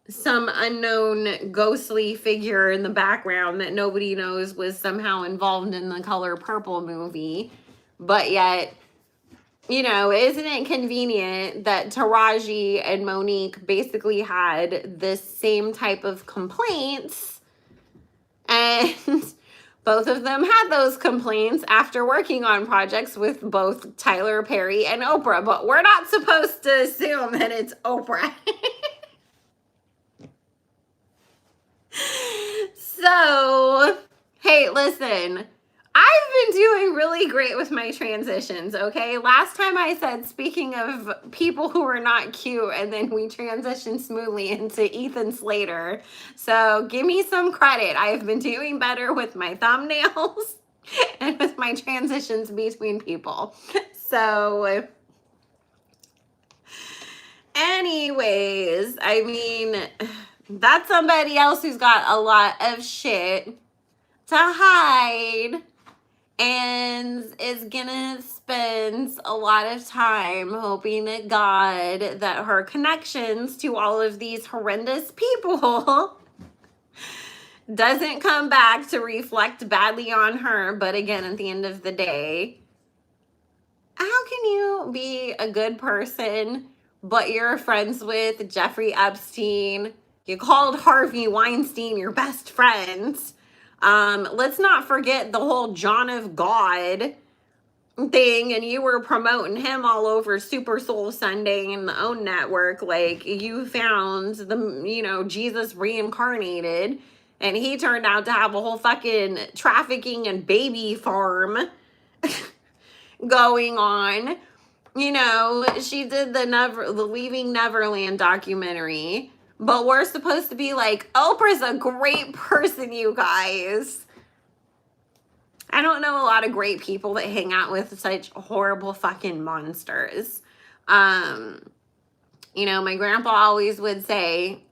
some unknown ghostly figure in the background that nobody knows was somehow involved in the Color Purple movie. But yet, you know, isn't it convenient that Taraji and Monique basically had this same type of complaints, and both of them had those complaints after working on projects with both Tyler Perry and Oprah, but we're not supposed to assume that it's Oprah. So, hey, listen, I've been doing really great with my transitions, okay? Last time I said, speaking of people who are not cute, and then we transitioned smoothly into Ethan Slater. So give me some credit. I've been doing better with my thumbnails and with my transitions between people. So anyways, I mean, that's somebody else who's got a lot of shit to hide and is gonna spend a lot of time hoping to God that her connections to all of these horrendous people doesn't come back to reflect badly on her. But again, at the end of the day, how can you be a good person but you're friends with Jeffrey Epstein? You called Harvey Weinstein your best friend. Let's not forget the whole John of God thing, and you were promoting him all over Super Soul Sunday and the OWN network. Like, you found the, you know, Jesus reincarnated, and he turned out to have a whole fucking trafficking and baby farm going on. You know, she did the Leaving Neverland documentary. But we're supposed to be like, Oprah's a great person, you guys. I don't know a lot of great people that hang out with such horrible fucking monsters. You know, my grandpa always would say,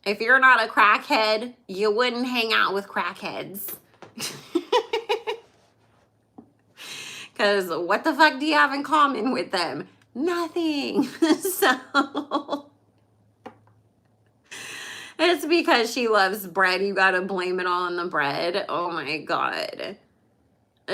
if you're not a crackhead, you wouldn't hang out with crackheads. Because what the fuck do you have in common with them? Nothing. So it's because she loves bread. You gotta blame it all on the bread. Oh my God.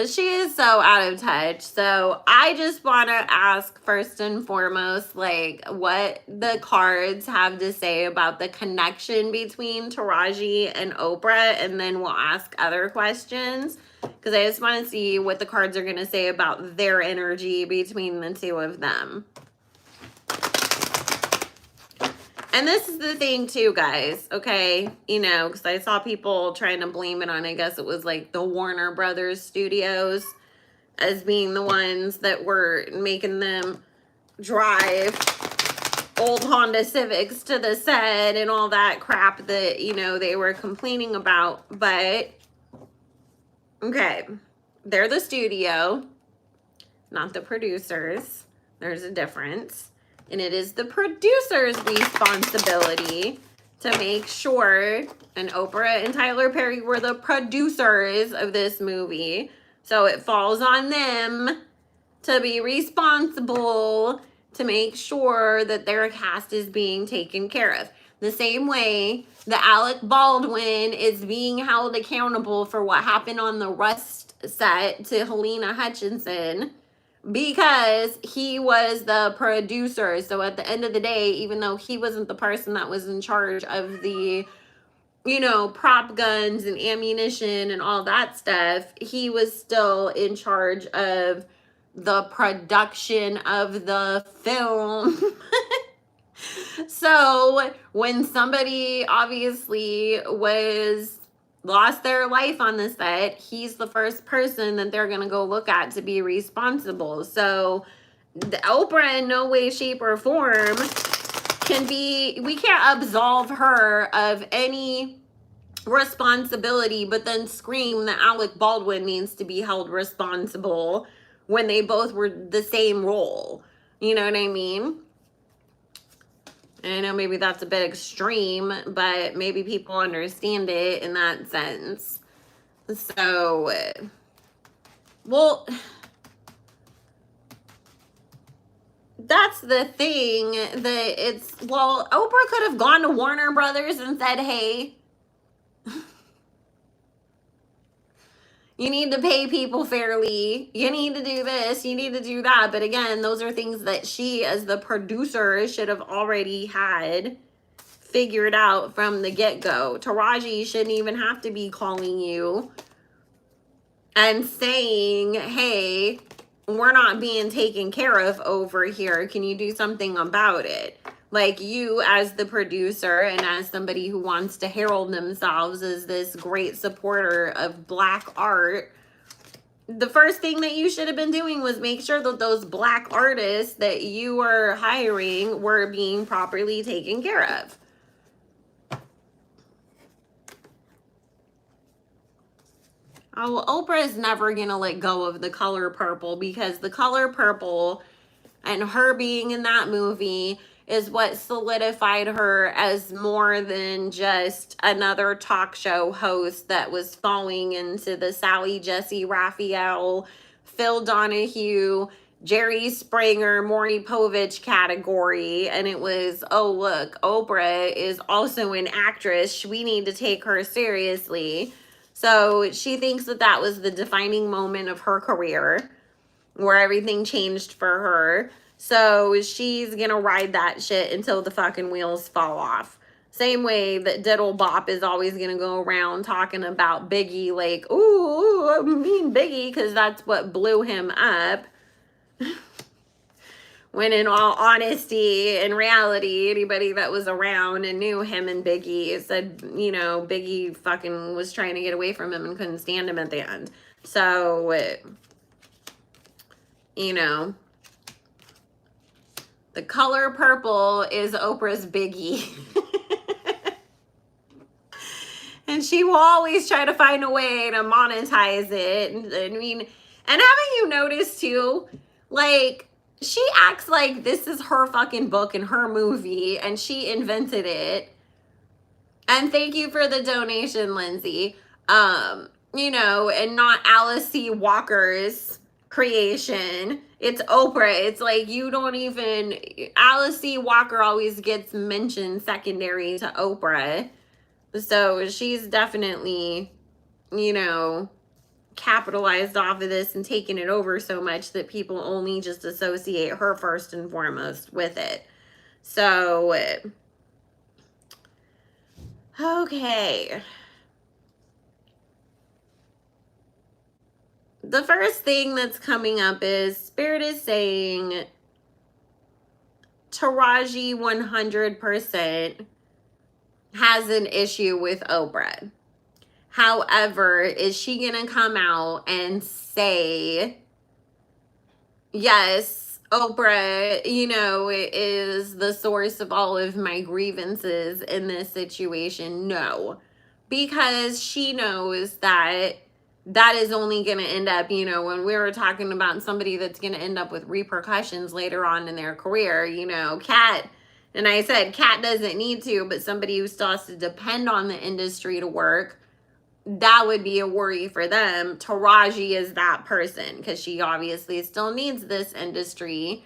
She is so out of touch. So I just want to ask first and foremost, like, what the cards have to say about the connection between Taraji and Oprah, and then we'll ask other questions, because I just want to see what the cards are going to say about their energy between the two of them. And this is the thing too, guys, okay? You know, because I saw people trying to blame it on, I guess it was like the Warner Brothers studios as being the ones that were making them drive old Honda Civics to the set and all that crap that, you know, they were complaining about. But, okay, they're the studio, not the producers. There's a difference. And it is the producer's responsibility to make sure, and Oprah and Tyler Perry were the producers of this movie, so it falls on them to be responsible to make sure that their cast is being taken care of. The same way that Alec Baldwin is being held accountable for what happened on the Rust set to Helena Hutchinson because he was the producer. So at the end of the day, even though he wasn't the person that was in charge of the, you know, prop guns and ammunition and all that stuff, he was still in charge of the production of the film. So when somebody obviously lost their life on the set, he's the first person that they're gonna go look at to be responsible. So the Oprah in no way, shape, or form we can't absolve her of any responsibility, but then scream that Alec Baldwin needs to be held responsible when they both were the same role. You know what I mean? I know maybe that's a bit extreme, but maybe people understand it in that sense. So, well, that's the thing that Oprah could have gone to Warner Brothers and said, hey, you need to pay people fairly. You need to do this. You need to do that. But again, those are things that she, as the producer, should have already had figured out from the get-go. Taraji shouldn't even have to be calling you and saying, hey, we're not being taken care of over here. Can you do something about it? Like, you as the producer and as somebody who wants to herald themselves as this great supporter of Black art, the first thing that you should have been doing was make sure that those Black artists that you were hiring were being properly taken care of. Oh, Oprah is never going to let go of The Color Purple, because The Color Purple and her being in that movie is what solidified her as more than just another talk show host that was falling into the Sally Jesse Raphael, Phil Donahue, Jerry Springer, Maury Povich category. And it was, oh, look, Oprah is also an actress. We need to take her seriously. So she thinks that that was the defining moment of her career where everything changed for her. So she's gonna ride that shit until the fucking wheels fall off. Same way that Diddle Bop is always gonna go around talking about Biggie like, ooh, I mean Biggie, because that's what blew him up. When in all honesty, in reality, anybody that was around and knew him and Biggie said, you know, Biggie fucking was trying to get away from him and couldn't stand him at the end. So, you know, The Color Purple is Oprah's Biggie. And she will always try to find a way to monetize it. I mean, and haven't you noticed too, like, she acts like this is her fucking book and her movie and she invented it. And thank you for the donation, Lindsay. You know, and not Alice C. Walker's creation. It's Oprah. It's like, you don't even, Alice C. Walker always gets mentioned secondary to Oprah. So she's definitely, you know, capitalized off of this and taken it over so much that people only just associate her first and foremost with it. So, okay. The first thing that's coming up is Spirit is saying Taraji 100% has an issue with Oprah. However, is she going to come out and say, yes, Oprah, you know, is the source of all of my grievances in this situation? No, because she knows that that is only going to end up, you know, when we were talking about somebody that's going to end up with repercussions later on in their career, you know, Katt. And I said Katt doesn't need to, but somebody who still has to depend on the industry to work, that would be a worry for them. Taraji is that person because she obviously still needs this industry.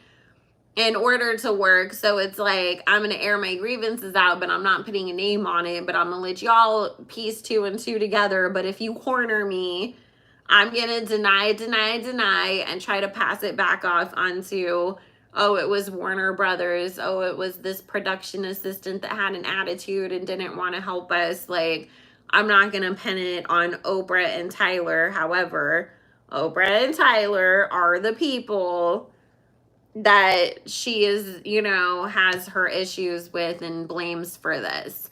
in order to work. So it's like, I'm going to air my grievances out, but I'm not putting a name on it, but I'm going to let y'all piece 2 and 2 together. But if you corner me, I'm going to deny, and try to pass it back off onto, oh, it was Warner Brothers. Oh, it was this production assistant that had an attitude and didn't want to help us. Like, I'm not going to pin it on Oprah and Tyler. However, Oprah and Tyler are the people that she is, you know, has her issues with and blames for this.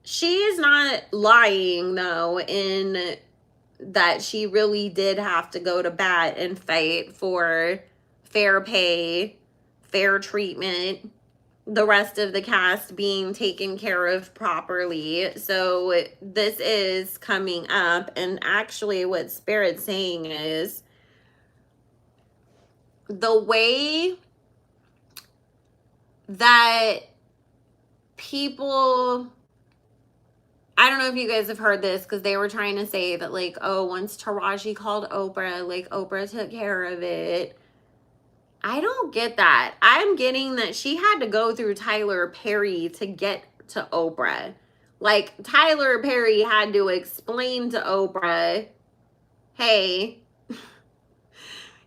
She is not lying, though, in that she really did have to go to bat and fight for fair pay, fair treatment, the rest of the cast being taken care of properly. So this is coming up, and actually what Spirit's saying is the way that people, I don't know if you guys have heard this, because they were trying to say that, like, oh, once Taraji called Oprah, like, Oprah took care of it. I don't get that. I'm getting that she had to go through Tyler Perry to get to Oprah. Like, Tyler Perry had to explain to Oprah, hey,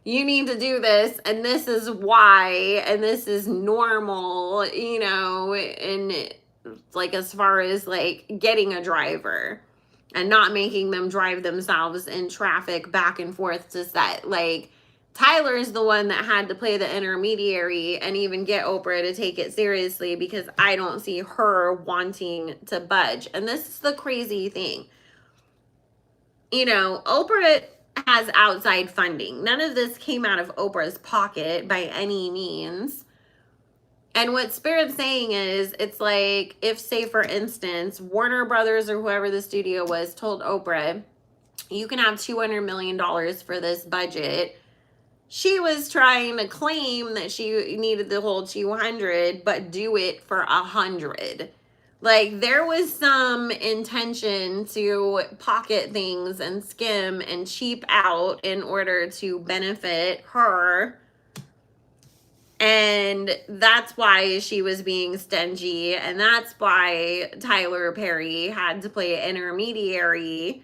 you need to do this, and this is why, and this is normal, you know, and like, as far as like getting a driver and not making them drive themselves in traffic back and forth to set. Like, Tyler's the one that had to play the intermediary and even get Oprah to take it seriously, because I don't see her wanting to budge. And this is the crazy thing. You know, Oprah has outside funding. None of this came out of Oprah's pocket by any means. And what Spirit's saying is, it's like, if, say, for instance, Warner Brothers or whoever the studio was told Oprah, you can have $200 million for this budget. She was trying to claim that she needed the whole 200, but do it for 100. Like, there was some intention to pocket things and skim and cheap out in order to benefit her. And that's why she was being stingy. And that's why Tyler Perry had to play intermediary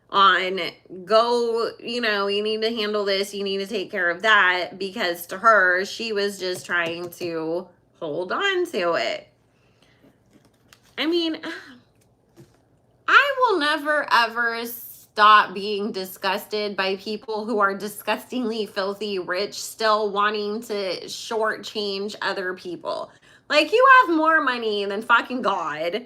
on, go, you know, you need to handle this, you need to take care of that, because to her, she was just trying to hold on to it. I mean, I will never ever stop being disgusted by people who are disgustingly filthy rich still wanting to shortchange other people. Like, you have more money than fucking God,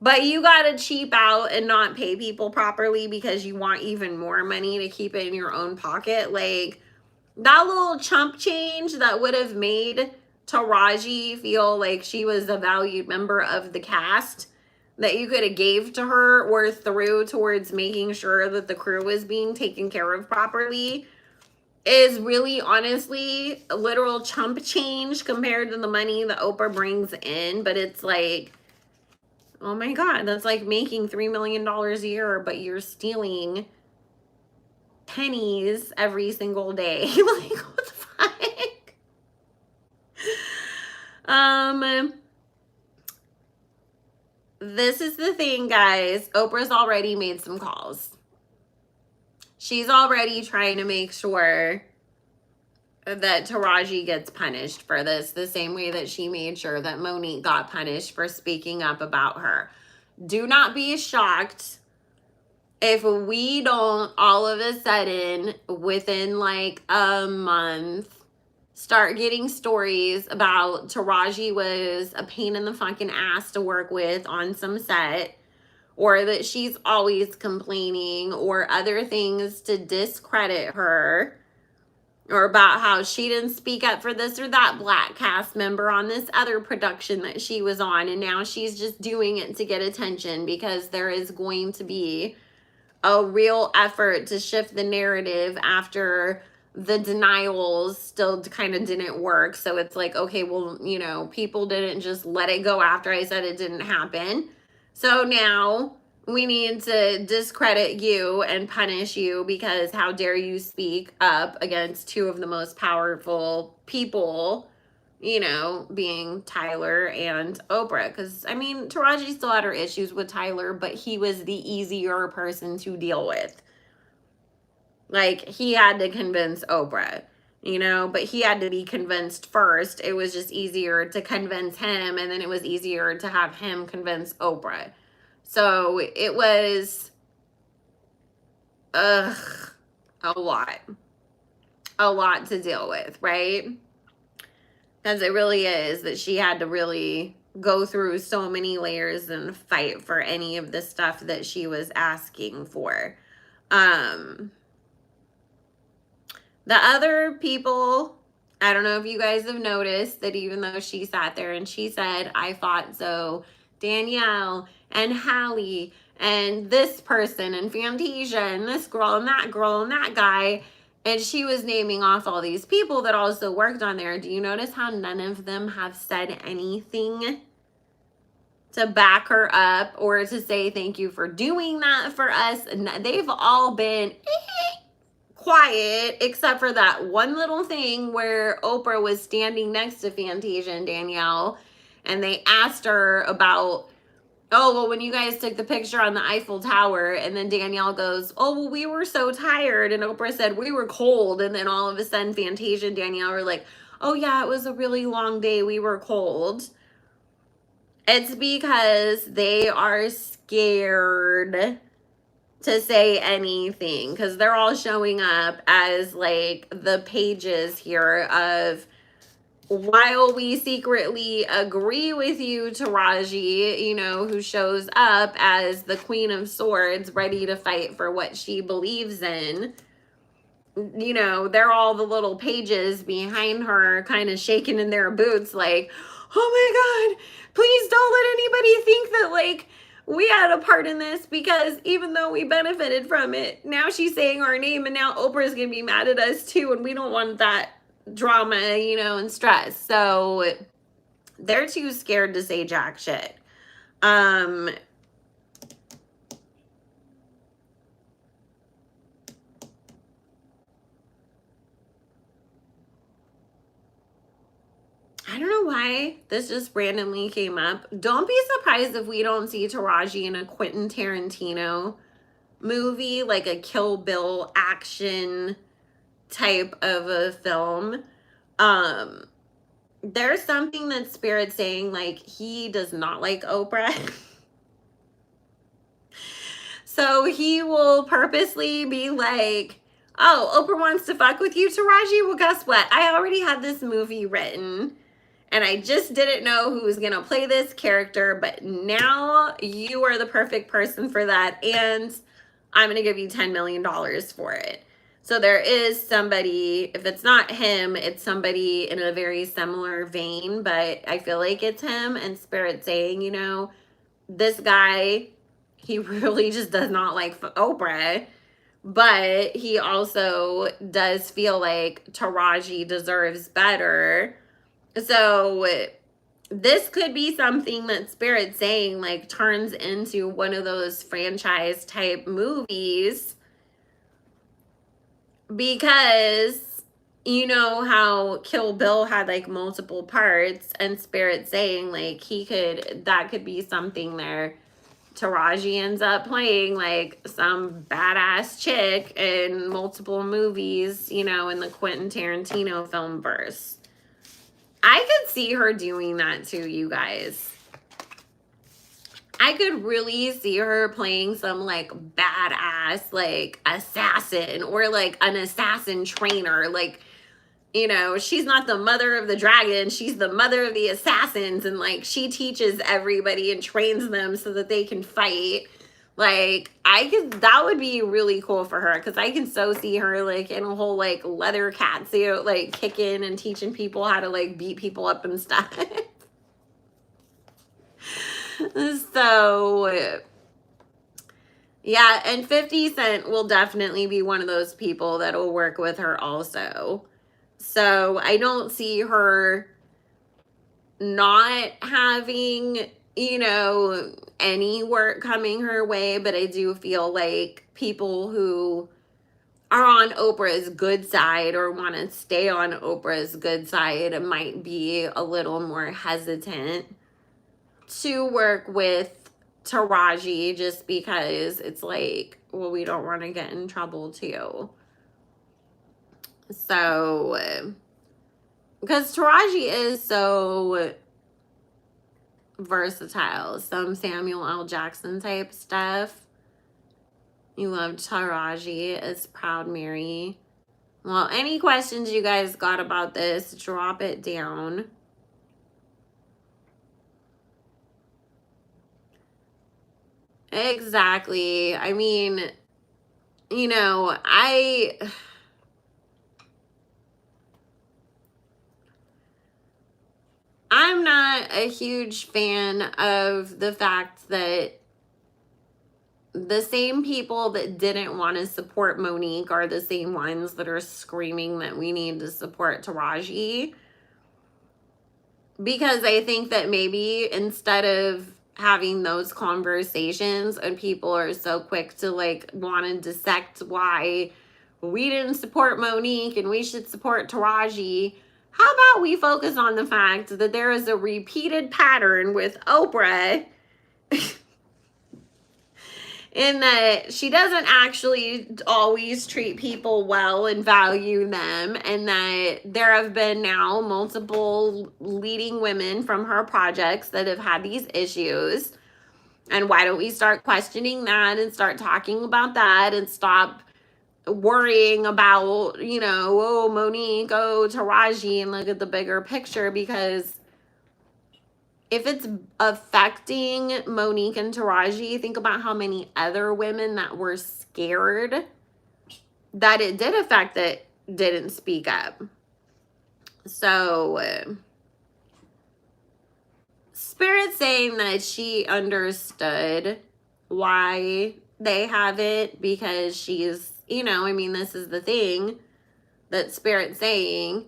but you gotta cheap out and not pay people properly because you want even more money to keep it in your own pocket. Like, that little chump change that would have made Taraji feel like she was a valued member of the cast, that you could have gave to her or threw towards making sure that the crew was being taken care of properly, is really, honestly, a literal chump change compared to the money that Oprah brings in. But it's like, oh my God, that's like making $3 million a year, but you're stealing pennies every single day. Like, what the fuck? This is the thing, guys. Oprah's already made some calls. She's already trying to make sure that Taraji gets punished for this, the same way that she made sure that Monique got punished for speaking up about her. Do not be shocked if we don't all of a sudden, within like a month, start getting stories about Taraji was a pain in the fucking ass to work with on some set, or that she's always complaining, or other things to discredit her, or about how she didn't speak up for this or that black cast member on this other production that she was on, and now she's just doing it to get attention, because there is going to be a real effort to shift the narrative after the denials still kind of didn't work. So it's like, okay, well, you know, people didn't just let it go after I said it didn't happen. So now we need to discredit you and punish you because how dare you speak up against two of the most powerful people, you know, being Tyler and Oprah. Because, I mean, Taraji still had her issues with Tyler, but he was the easier person to deal with. Like, he had to convince Oprah, you know, but he had to be convinced first. It was just easier to convince him, and then it was easier to have him convince Oprah. So it was, ugh, a lot. A lot to deal with, right? Because it really is that she had to really go through so many layers and fight for any of the stuff that she was asking for. The other people, I don't know if you guys have noticed that even though she sat there and she said, I fought so Danielle and Hallie and this person and Fantasia and this girl and that guy, and she was naming off all these people that also worked on there. Do you notice how none of them have said anything to back her up or to say thank you for doing that for us? They've all been quiet, except for that one little thing where Oprah was standing next to Fantasia and Danielle, and they asked her about, oh, well, when you guys took the picture on the Eiffel Tower, and then Danielle goes, oh, well, we were so tired, and Oprah said, we were cold, and then all of a sudden Fantasia and Danielle were like, oh, yeah, it was a really long day, we were cold. It's because they are scared to say anything because they're all showing up as like the pages here of, while we secretly agree with you, Taraji, you know, who shows up as the Queen of Swords, ready to fight for what she believes in. You know, they're all the little pages behind her kind of shaking in their boots like, oh my God, please don't let anybody think that like we had a part in this, because even though we benefited from it, now she's saying our name and now Oprah's gonna be mad at us too, and we don't want that drama, you know, and stress. So they're too scared to say jack shit. I don't know why this just randomly came up. Don't be surprised if we don't see Taraji in a Quentin Tarantino movie, like a Kill Bill action type of a film. There's something that Spirit's saying, like, he does not like Oprah. So he will purposely be like, oh, Oprah wants to fuck with you, Taraji? Well, guess what? I already had this movie written, and I just didn't know who was going to play this character, but now you are the perfect person for that, and I'm going to give you $10 million for it. So there is somebody, if it's not him, it's somebody in a very similar vein, but I feel like it's him, and Spirit saying, you know, this guy, he really just does not like Oprah, but he also does feel like Taraji deserves better. So this could be something that Spirit's saying like turns into one of those franchise type movies, because you know how Kill Bill had like multiple parts, and Spirit saying like that could be something there. Taraji ends up playing like some badass chick in multiple movies, you know, in the Quentin Tarantino film verse. I could see her doing that too, you guys. I could really see her playing some like badass like assassin, or like an assassin trainer. Like, you know, she's not the mother of the dragon, she's the mother of the assassins, and like she teaches everybody and trains them so that they can fight. Like, that would be really cool for her, because I can so see her like in a whole like leather cat suit, like kicking and teaching people how to like beat people up and stuff. So yeah, and 50 Cent will definitely be one of those people that will work with her also. So I don't see her not having you know, any work coming her way, but I do feel like people who are on Oprah's good side or want to stay on Oprah's good side might be a little more hesitant to work with Taraji, just because it's like, well, we don't want to get in trouble too. So, because Taraji is so versatile, some Samuel L. Jackson type stuff. You loved Taraji as Proud Mary. Well, any questions you guys got about this, drop it down. Exactly. I mean, you know, I'm not a huge fan of the fact that the same people that didn't want to support Monique are the same ones that are screaming that we need to support Taraji. Because I think that maybe instead of having those conversations, and people are so quick to like want to dissect why we didn't support Monique and we should support Taraji, how about we focus on the fact that there is a repeated pattern with Oprah in that she doesn't actually always treat people well and value them, and that there have been now multiple leading women from her projects that have had these issues. And why don't we start questioning that and start talking about that and stop worrying about, you know, oh, Monique, oh, Taraji, and look at the bigger picture? Because if it's affecting Monique and Taraji, think about how many other women that were scared that it did affect that didn't speak up. So, Spirit saying that she understood why they have it, because she's, you know, I mean, this is the thing that Spirit's saying.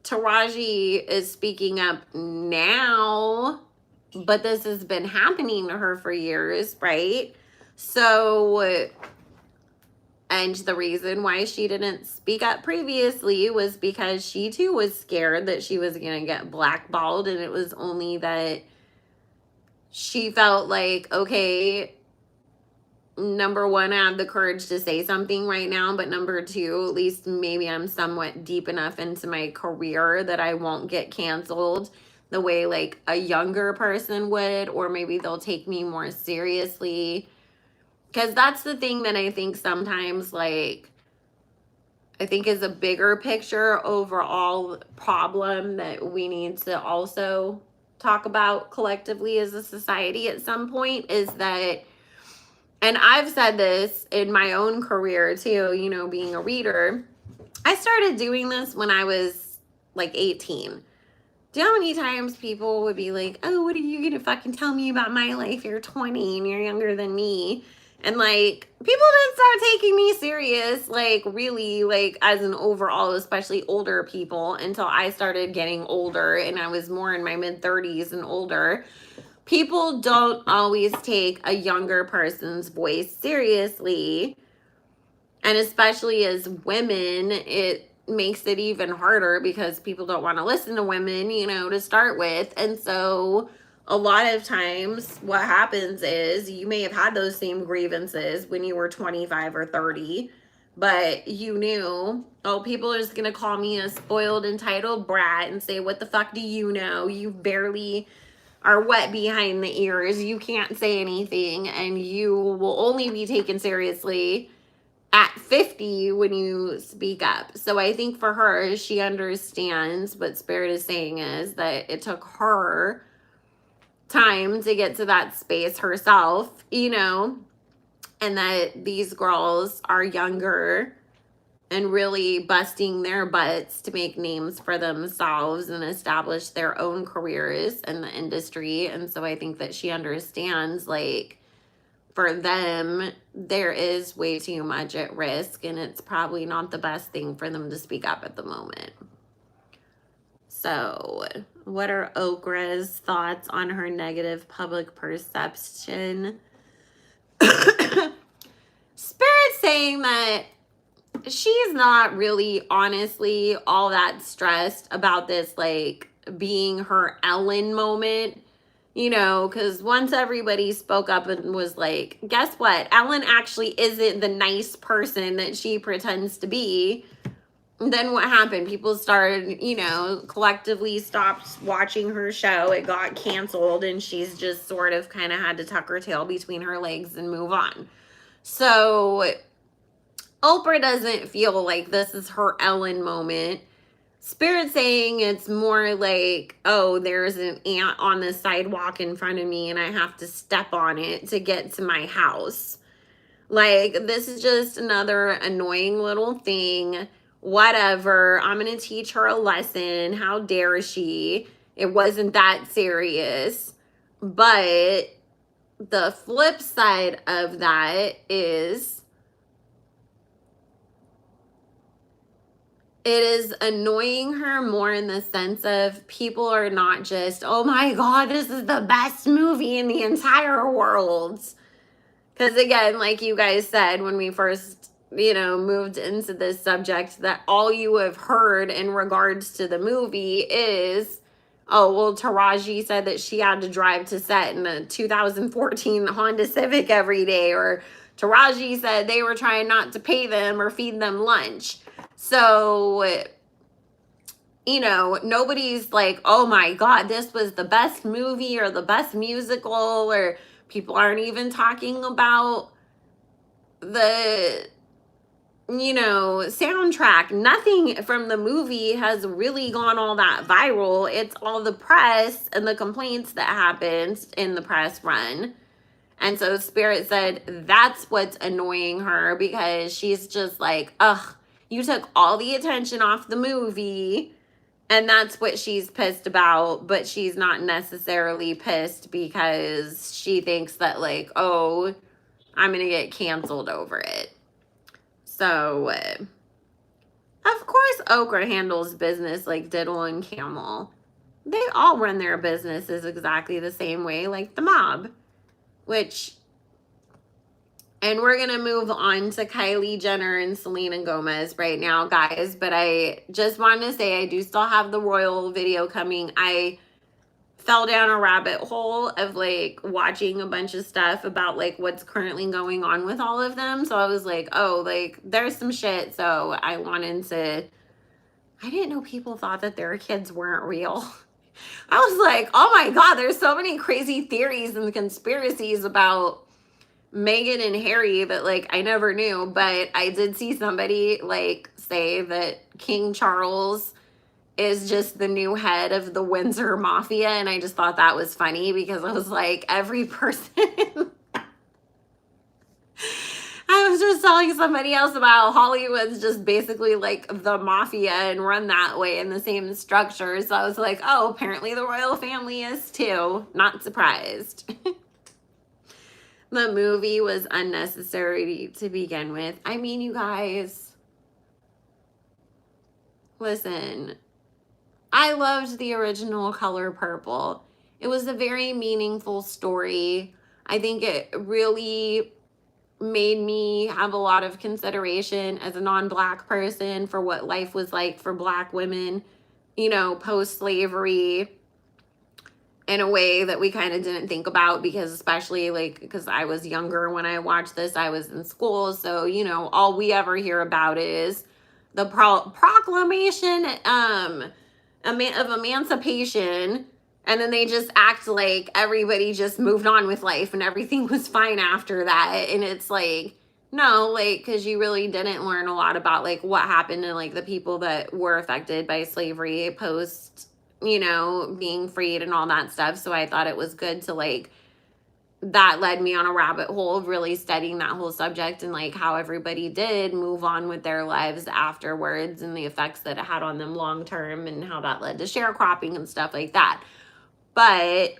Taraji is speaking up now, but this has been happening to her for years, right? So, and the reason why she didn't speak up previously was because she too was scared that she was going to get blackballed, and it was only that she felt like, okay, number one, I have the courage to say something right now, but number two, at least maybe I'm somewhat deep enough into my career that I won't get canceled the way like a younger person would, or maybe they'll take me more seriously. Because that's the thing that I think sometimes, like, I think is a bigger picture overall problem that we need to also talk about collectively as a society at some point, is that, and I've said this in my own career too, you know, being a reader, I started doing this when I was like 18. Do you know how many times people would be like, oh, what are you going to fucking tell me about my life? You're 20 and you're younger than me. And like, people didn't start taking me serious, like really, like as an overall, especially older people, until I started getting older and I was more in my mid 30s and older. People don't always take a younger person's voice seriously. And especially as women, it makes it even harder because people don't want to listen to women, you know, to start with. And so a lot of times what happens is you may have had those same grievances when you were 25 or 30, but you knew, oh, people are just going to call me a spoiled, entitled brat and say, what the fuck do you know? You barely are wet behind the ears. You can't say anything, and you will only be taken seriously at 50 when you speak up. So I think for her, she understands what Spirit is saying, is that it took her time to get to that space herself, you know, and that these girls are younger and really busting their butts to make names for themselves and establish their own careers in the industry. And so I think that she understands, like, for them, there is way too much at risk, and it's probably not the best thing for them to speak up at the moment. So What are Oprah's thoughts on her negative public perception? Spirit saying that she's not really honestly all that stressed about this, like, being her Ellen moment, you know, because once everybody spoke up and was like, guess what? Ellen actually isn't the nice person that she pretends to be. And then what happened? People started, you know, collectively stopped watching her show. It got canceled, and she's just sort of kind of had to tuck her tail between her legs and move on. So Oprah doesn't feel like this is her Ellen moment. Spirit saying it's more like, oh, there's an ant on the sidewalk in front of me and I have to step on it to get to my house. Like, this is just another annoying little thing. Whatever. I'm going to teach her a lesson. How dare she? It wasn't that serious. But the flip side of that is it is annoying her more in the sense of people are not just, oh my God, this is the best movie in the entire world. Because again, like you guys said when we first, you know, moved into this subject, that all you have heard in regards to the movie is, oh, well, Taraji said that she had to drive to set in a 2014 Honda Civic every day, or Taraji said they were trying not to pay them or feed them lunch. So, you know, nobody's like, oh my God, this was the best movie or the best musical, or people aren't even talking about the, you know, soundtrack. Nothing from the movie has really gone all that viral. It's all the press and the complaints that happened in the press run. And so Spirit said that's what's annoying her, because she's just like, ugh, you took all the attention off the movie. And that's what she's pissed about, but she's not necessarily pissed because she thinks that, like, oh, I'm going to get canceled over it. So, of course, Oprah handles business like Diddle and Camel. They all run their businesses exactly the same way, like the mob. Which, and we're going to move on to Kylie Jenner and Selena Gomez right now, guys. But I just wanted to say I do still have the royal video coming. I fell down a rabbit hole of like watching a bunch of stuff about like what's currently going on with all of them. So I was like, oh, like there's some shit. So I wanted to, I didn't know people thought that their kids weren't real. I was like, oh my God, there's so many crazy theories and conspiracies about Meghan and Harry that like I never knew. But I did see somebody like say that King Charles is just the new head of the Windsor Mafia, and I just thought that was funny because I was like, every person I was just telling somebody else about Hollywood's just basically like the mafia and run that way in the same structure. So I was like, oh, apparently the royal family is too. Not surprised. The movie was unnecessary to begin with. I mean, you guys, listen, I loved the original Color Purple. It was a very meaningful story. I think it really made me have a lot of consideration as a non-Black person for what life was like for Black women, you know, post-slavery, in a way that we kind of didn't think about, because especially like because I was younger when I watched this, I was in school, so you know all we ever hear about is the proclamation of emancipation, and then they just act like everybody just moved on with life and everything was fine after that. And it's like, no, like, because you really didn't learn a lot about like what happened to like the people that were affected by slavery post, you know, being freed and all that stuff. So I thought it was good to like, that led me on a rabbit hole of really studying that whole subject and like how everybody did move on with their lives afterwards and the effects that it had on them long term and how that led to sharecropping and stuff like that. But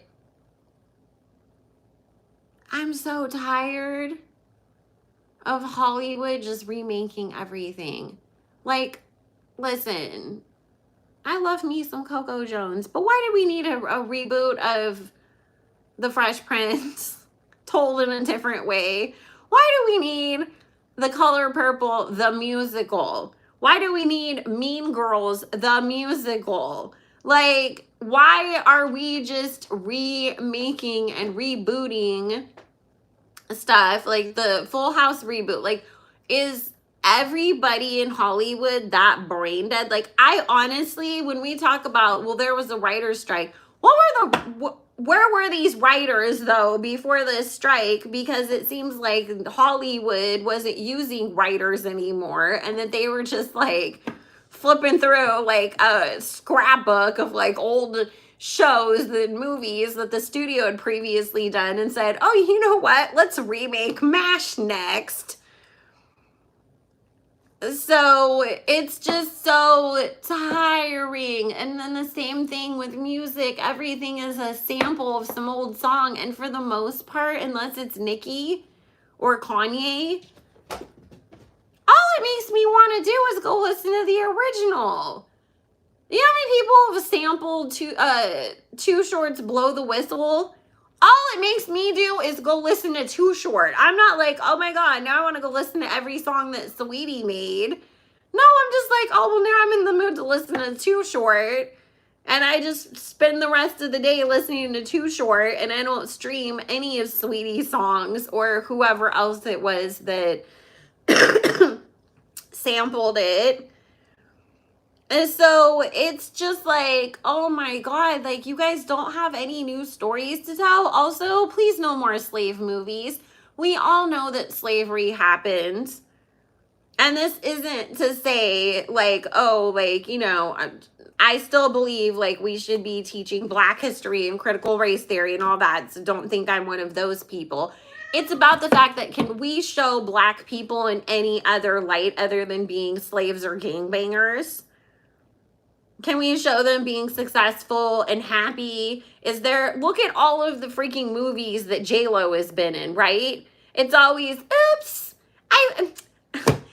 I'm so tired of Hollywood just remaking everything. Like, listen, I love me some Coco Jones. But why do we need a reboot of The Fresh Prince told in a different way? Why do we need The Color Purple, the musical? Why do we need Mean Girls, the musical? Like, why are we just remaking and rebooting stuff? Like the Full House reboot. Like, is everybody in Hollywood that brain dead? Like, I honestly, when we talk about, well, there was a writer's strike, where were these writers though before this strike? Because it seems like Hollywood wasn't using writers anymore, and that they were just like flipping through like a scrapbook of like old shows and movies that the studio had previously done and said, oh, you know what? Let's remake MASH next. So it's just so tiring. And then the same thing with music. Everything is a sample of some old song. And for the most part, unless it's Nicki or Kanye, all it makes me want to do is go listen to the original. You know how many people have sampled Too Short's Blow the Whistle? All it makes me do is go listen to Too Short. I'm not like, oh my God, now I want to go listen to every song that Saweetie made. No, I'm just like, oh, well, now I'm in the mood to listen to Too Short. And I just spend the rest of the day listening to Too Short, and I don't stream any of Saweetie's songs or whoever else it was that sampled it. And so it's just like, oh my God, like you guys don't have any new stories to tell. Also, please no more slave movies. We all know that slavery happened. And this isn't to say like, oh, like, you know, I still believe like we should be teaching Black history and critical race theory and all that. So don't think I'm one of those people. It's about the fact that can we show Black people in any other light other than being slaves or gangbangers? Can we show them being successful and happy? Look at all of the freaking movies that J-Lo has been in, right? It's always, oops,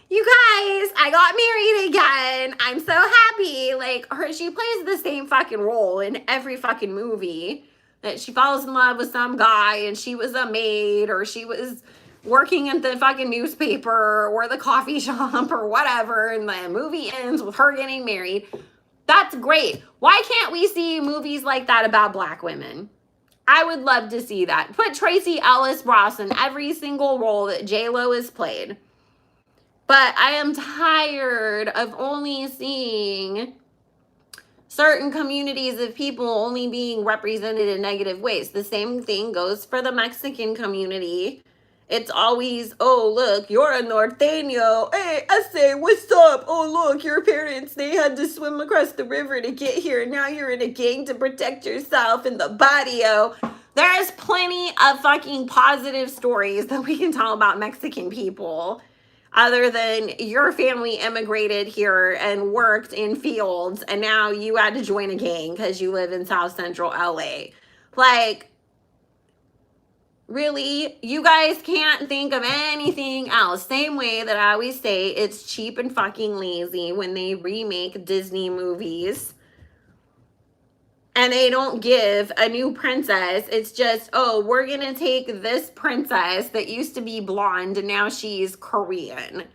you guys, I got married again. I'm so happy. Like, she plays the same fucking role in every fucking movie. That she falls in love with some guy and she was a maid, or she was working at the fucking newspaper or the coffee shop or whatever, and the movie ends with her getting married. That's great. Why can't we see movies like that about Black women? I would love to see that. Put Tracy Ellis Ross in every single role that J-Lo has played. But I am tired of only seeing certain communities of people only being represented in negative ways. The same thing goes for the Mexican community. It's always, oh, look, you're a norteño. Hey, I say, what's up? Oh, look, your parents, they had to swim across the river to get here. Now you're in a gang to protect yourself in the barrio. There's plenty of fucking positive stories that we can tell about Mexican people, other than your family immigrated here and worked in fields, and now you had to join a gang because you live in South Central LA. Like, really, you guys can't think of anything else. Same way that I always say it's cheap and fucking lazy when they remake Disney movies and they don't give a new princess. It's just, oh, we're gonna take this princess that used to be blonde and now she's Korean,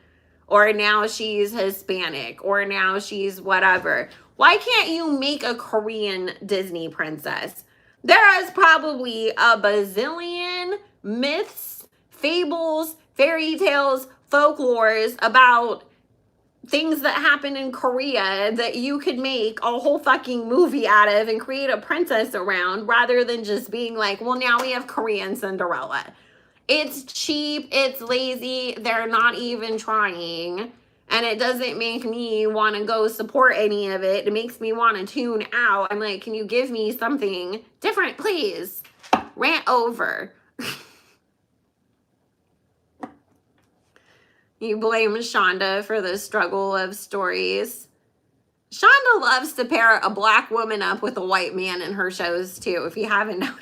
or now she's Hispanic, or now she's whatever. Why can't you make a Korean Disney princess? There is probably a bazillion myths, fables, fairy tales, folklores about things that happen in Korea that you could make a whole fucking movie out of and create a princess around, rather than just being like, well, now we have Korean Cinderella. It's cheap, it's lazy, they're not even trying. And it doesn't make me want to go support any of it. It makes me want to tune out. I'm like, can you give me something different, please? Rant over. You blame Shonda for the struggle of stories. Shonda loves to pair a Black woman up with a white man in her shows too, if you haven't noticed.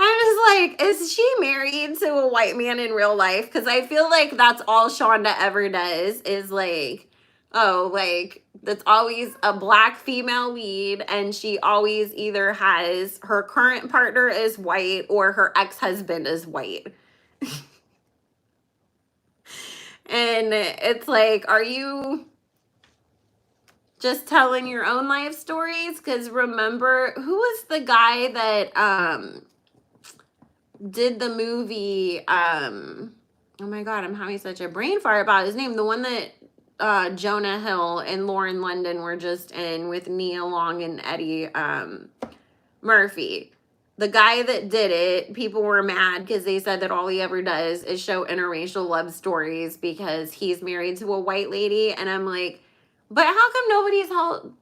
I'm just like, is she married to a white man in real life? Because I feel like that's all Shonda ever does is like, oh, like, that's always a black female lead, and she always either has her current partner is white or her ex-husband is white. And it's like, are you just telling your own life stories? Because remember, who was the guy that did the movie, oh my god, I'm having such a brain fart about his name, the one that Jonah Hill and Lauren London were just in with Nia Long and Eddie Murphy. The guy that did it, people were mad because they said that all he ever does is show interracial love stories because he's married to a white lady. And I'm like, but how come nobody's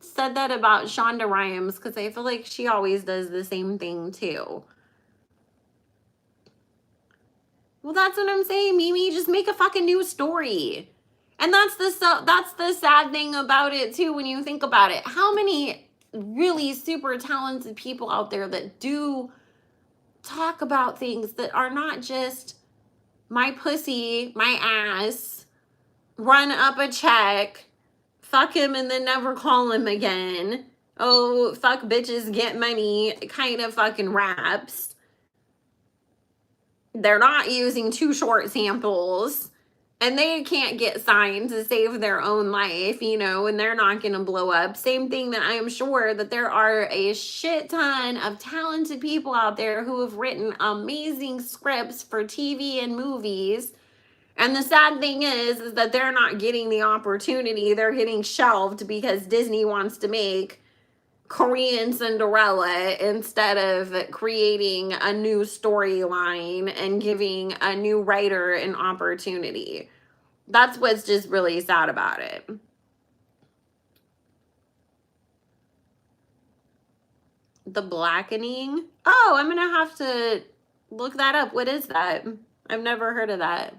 said that about Shonda Rhimes? Because I feel like she always does the same thing too. Well, that's what I'm saying, Mimi. Just make a fucking new story. And that's the sad thing about it too when you think about it. How many really super talented people out there that do talk about things that are not just my pussy, my ass, run up a check, fuck him and then never call him again. Oh, fuck bitches, get money kind of fucking raps. They're not using Too Short samples. And they can't get signed to save their own life, you know, and they're not going to blow up. Same thing that I am sure that there are a shit ton of talented people out there who have written amazing scripts for TV and movies. And the sad thing is that they're not getting the opportunity. They're getting shelved because Disney wants to make Korean Cinderella instead of creating a new storyline and giving a new writer an opportunity. That's what's just really sad about it. The Blackening? Oh, I'm gonna have to look that up. What is that? I've never heard of that.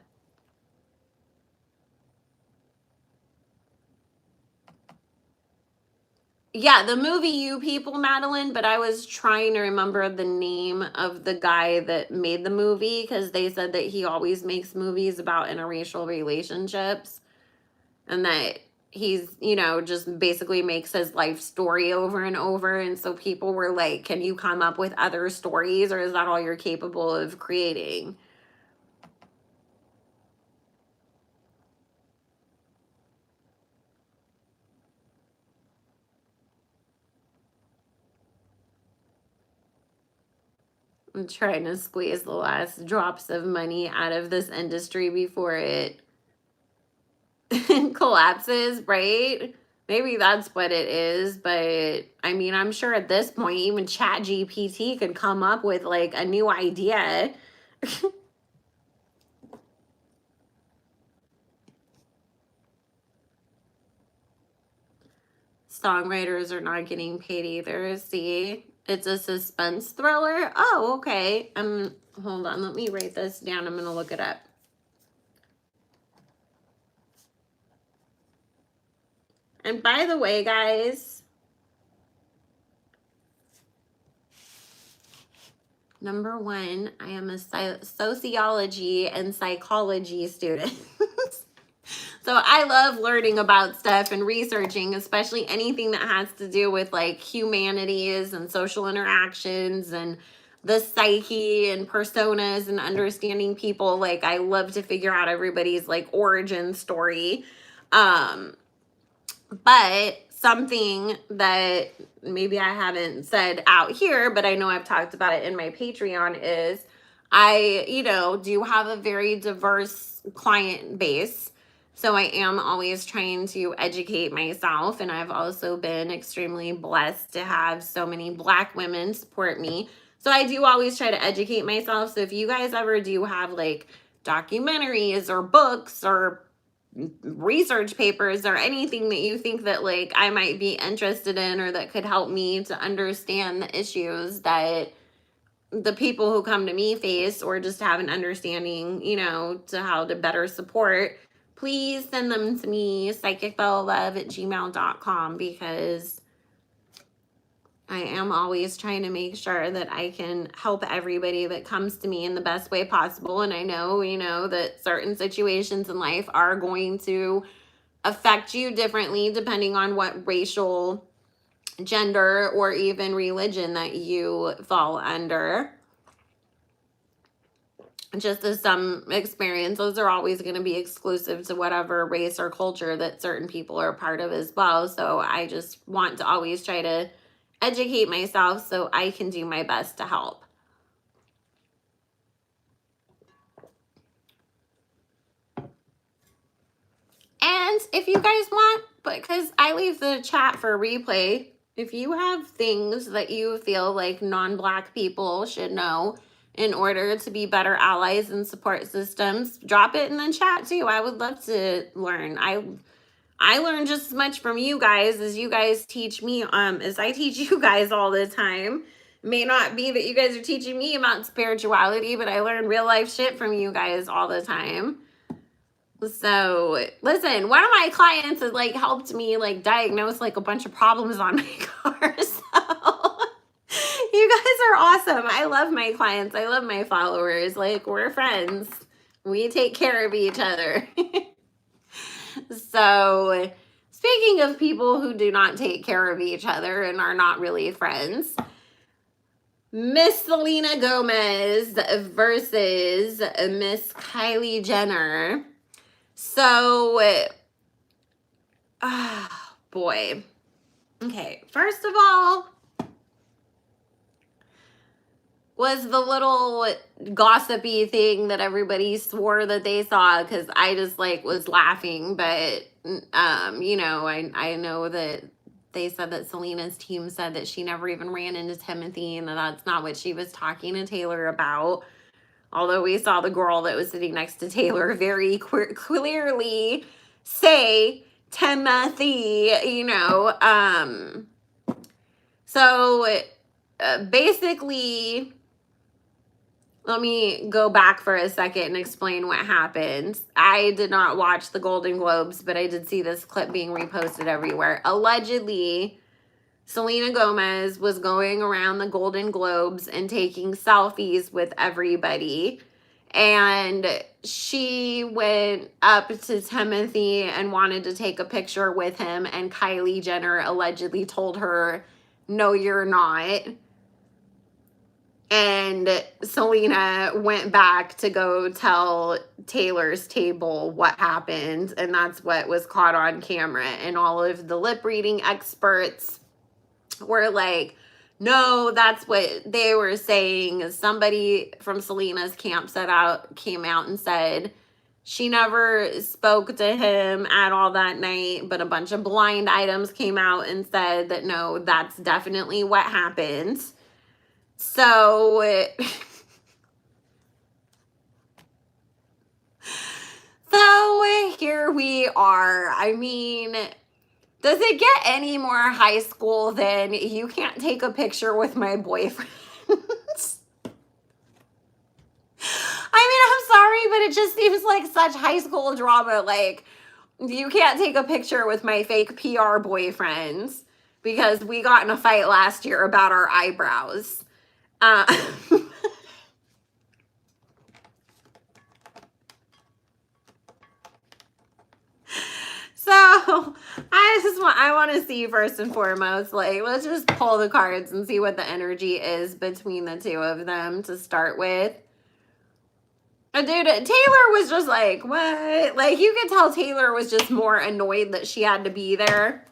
Yeah, the movie You People, Madeline, but I was trying to remember the name of the guy that made the movie because they said that he always makes movies about interracial relationships and that he's, you know, just basically makes his life story over and over. And so people were like, can you come up with other stories or is that all you're capable of creating? I'm trying to squeeze the last drops of money out of this industry before it collapses, right? Maybe that's what it is, but I mean, I'm sure at this point, even ChatGPT could come up with like a new idea. Songwriters are not getting paid either. See, it's a suspense thriller. Oh, okay. Hold on, let me write this down. I'm gonna look it up. And by the way, guys, number one, I am a sociology and psychology student. So I love learning about stuff and researching, especially anything that has to do with like humanities and social interactions and the psyche and personas and understanding people. Like I love to figure out everybody's like origin story. But something that maybe I haven't said out here, but I know I've talked about it in my Patreon is I, you know, do have a very diverse client base. So I am always trying to educate myself. And I've also been extremely blessed to have so many Black women support me. So I do always try to educate myself. So if you guys ever do have like documentaries or books or research papers or anything that you think that like I might be interested in or that could help me to understand the issues that the people who come to me face or just have an understanding, you know, to how to better support, please send them to me, psychicbellalove@gmail.com, because I am always trying to make sure that I can help everybody that comes to me in the best way possible. And I know, that certain situations in life are going to affect you differently depending on what racial, gender, or even religion that you fall under. Just as some experiences are always going to be exclusive to whatever race or culture that certain people are part of as well. So I just want to always try to educate myself so I can do my best to help. And if you guys want, because I leave the chat for replay, if you have things that you feel like non-Black people should know in order to be better allies and support systems, drop it in the chat too. I would love to learn. I learn just as much from you guys as you guys teach me, as I teach you guys all the time. It may not be that you guys are teaching me about spirituality, but I learn real life shit from you guys all the time. So listen, one of my clients has like helped me like diagnose like a bunch of problems on my car. So you guys are awesome. I love my clients. I love my followers. Like, we're friends. We take care of each other. So speaking of people who do not take care of each other and are not really friends, Miss Selena Gomez versus Miss Kylie Jenner. So, boy. Okay, first of all, was the little gossipy thing that everybody swore that they saw, because I just like was laughing, but I know that they said that Selena's team said that she never even ran into Timothy and that that's not what she was talking to Taylor about. Although we saw the girl that was sitting next to Taylor very clearly say Timothy, So basically, let me go back for a second and explain what happened. I did not watch the Golden Globes, but I did see this clip being reposted everywhere. Allegedly, Selena Gomez was going around the Golden Globes and taking selfies with everybody. And she went up to Timothy and wanted to take a picture with him. And Kylie Jenner allegedly told her, "No, you're not." And Selena went back to go tell Taylor's table what happened. And that's what was caught on camera. And all of the lip reading experts were like, no, that's what they were saying. Somebody from Selena's camp came out and said she never spoke to him at all that night, but a bunch of blind items came out and said that no, that's definitely what happened. So here we are. I mean, does it get any more high school than you can't take a picture with my boyfriend? I mean, I'm sorry, but it just seems like such high school drama. Like, you can't take a picture with my fake PR boyfriends because we got in a fight last year about our eyebrows. So I want to see first and foremost, like, let's just pull the cards and see what the energy is between the two of them to start with. Dude, Taylor was just like, what? Like, you could tell Taylor was just more annoyed that she had to be there.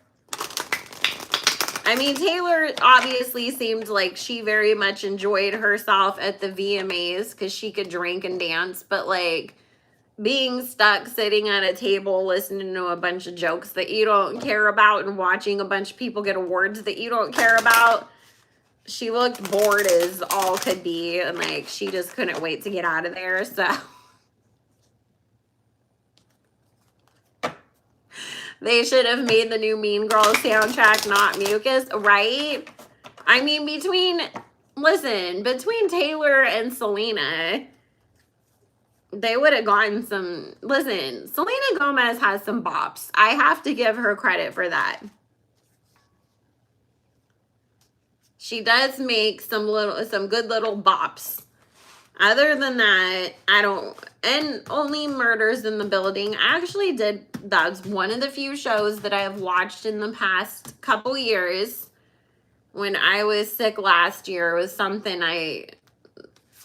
I mean, Taylor obviously seemed like she very much enjoyed herself at the VMAs because she could drink and dance, but like, being stuck sitting at a table listening to a bunch of jokes that you don't care about and watching a bunch of people get awards that you don't care about, she looked bored as all could be, and like she just couldn't wait to get out of there. So they should have made the new Mean Girls soundtrack not mucus, right? I mean, between Taylor and Selena, they would have gotten some. Listen, Selena Gomez has some bops. I have to give her credit for that. She does make some good little bops. Other than that, I don't. And Only Murders in the Building. I actually did. That's one of the few shows that I have watched in the past couple years. When I was sick last year, it was something I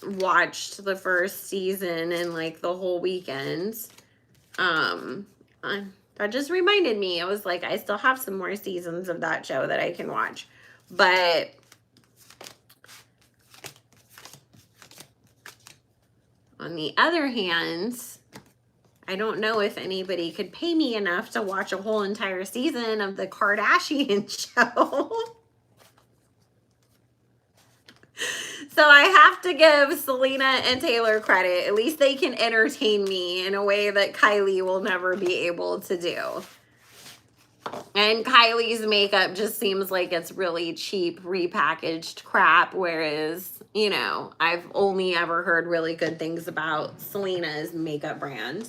watched the first season and like the whole weekend. That just reminded me. I was like, I still have some more seasons of that show that I can watch. But on the other hand, I don't know if anybody could pay me enough to watch a whole entire season of the Kardashian show. So I have to give Selena and Taylor credit. At least they can entertain me in a way that Kylie will never be able to do. And Kylie's makeup just seems like it's really cheap, repackaged crap, whereas, you know, I've only ever heard really good things about Selena's makeup brand.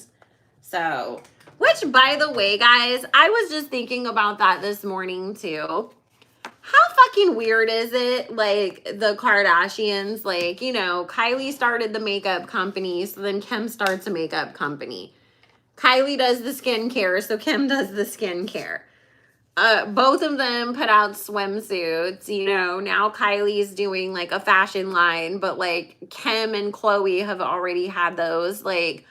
So, which, by the way, guys, I was just thinking about that this morning, too. How fucking weird is it, like, the Kardashians, like, you know, Kylie started the makeup company, so then Kim starts a makeup company. Kylie does the skincare, so Kim does the skincare. Both of them put out swimsuits, you know, now Kylie's doing, like, a fashion line, but, like, Kim and Khloe have already had those, like,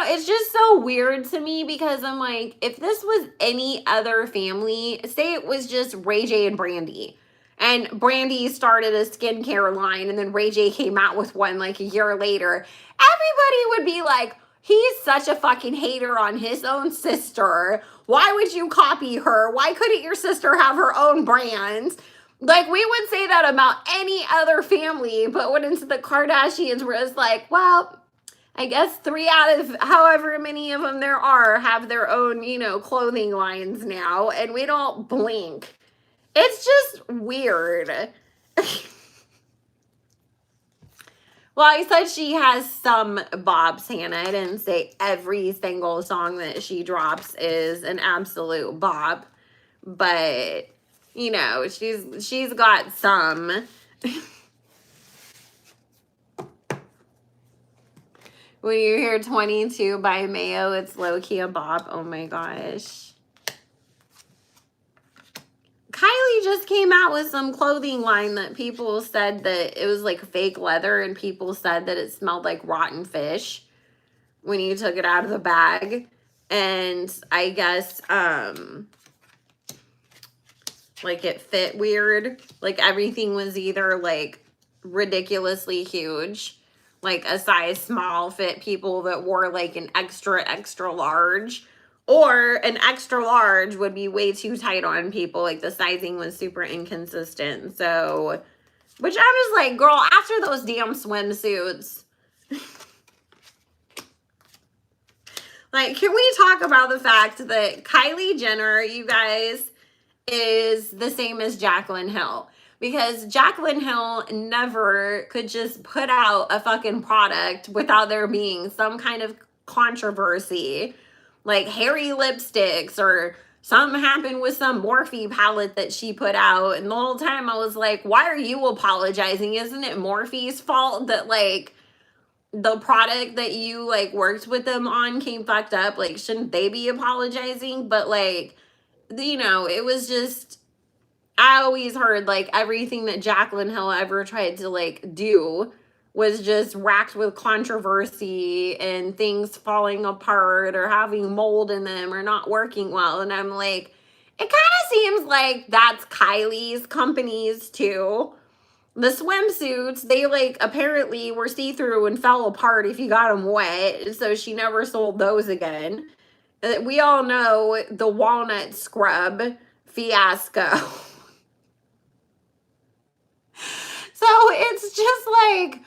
it's just so weird to me because I'm like, if this was any other family, say it was just Ray J and Brandy, and Brandy started a skincare line and then Ray J came out with one like a year later, everybody would be like, he's such a fucking hater on his own sister. Why would you copy her? Why couldn't your sister have her own brand? Like, we would say that about any other family, but when it's the Kardashians, where it's like, well, I guess 3 out of however many of them there are have their own, you know, clothing lines now, and we don't blink. It's just weird. Well, I said she has some bobs, Hannah. I didn't say every single song that she drops is an absolute bop, but, you know, she's got some. When you hear 22 by Mayo, it's low-key a bop. Oh my gosh. Kylie just came out with some clothing line that people said that it was like fake leather, and people said that it smelled like rotten fish when you took it out of the bag. And I guess, like, it fit weird. Like, everything was either like ridiculously huge, like a size small fit people that wore like an extra large, or an extra large would be way too tight on people. Like, the sizing was super inconsistent. So, which I'm just like, girl, after those damn swimsuits, like, can we talk about the fact that Kylie Jenner, you guys, is the same as Jaclyn Hill? Because Jaclyn Hill never could just put out a fucking product without there being some kind of controversy, like hairy lipsticks, or something happened with some Morphe palette that she put out. And the whole time I was like, why are you apologizing? Isn't it Morphe's fault that, like, the product that you, like, worked with them on came fucked up? Like, shouldn't they be apologizing? But, like, you know, it was just, I always heard, like, everything that Jaclyn Hill ever tried to, like, do was just racked with controversy and things falling apart or having mold in them or not working well. And I'm like, it kind of seems like that's Kylie's companies too. The swimsuits, they, like, apparently were see-through and fell apart if you got them wet, so she never sold those again. We all know the walnut scrub fiasco. So it's just like,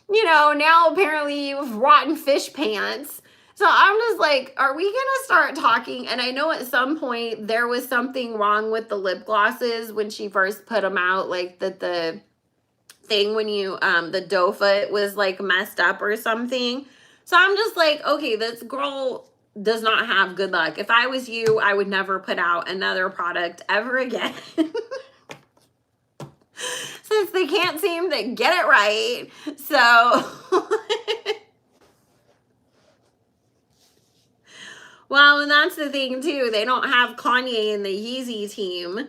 you know, now apparently you have rotten fish pants. So I'm just like, are we going to start talking? And I know at some point there was something wrong with the lip glosses when she first put them out, like that the thing when you, the doe foot was like messed up or something. So I'm just like, okay, this girl does not have good luck. If I was you, I would never put out another product ever again. Since they can't seem to get it right. So, well, and that's the thing too. They don't have Kanye and the Yeezy team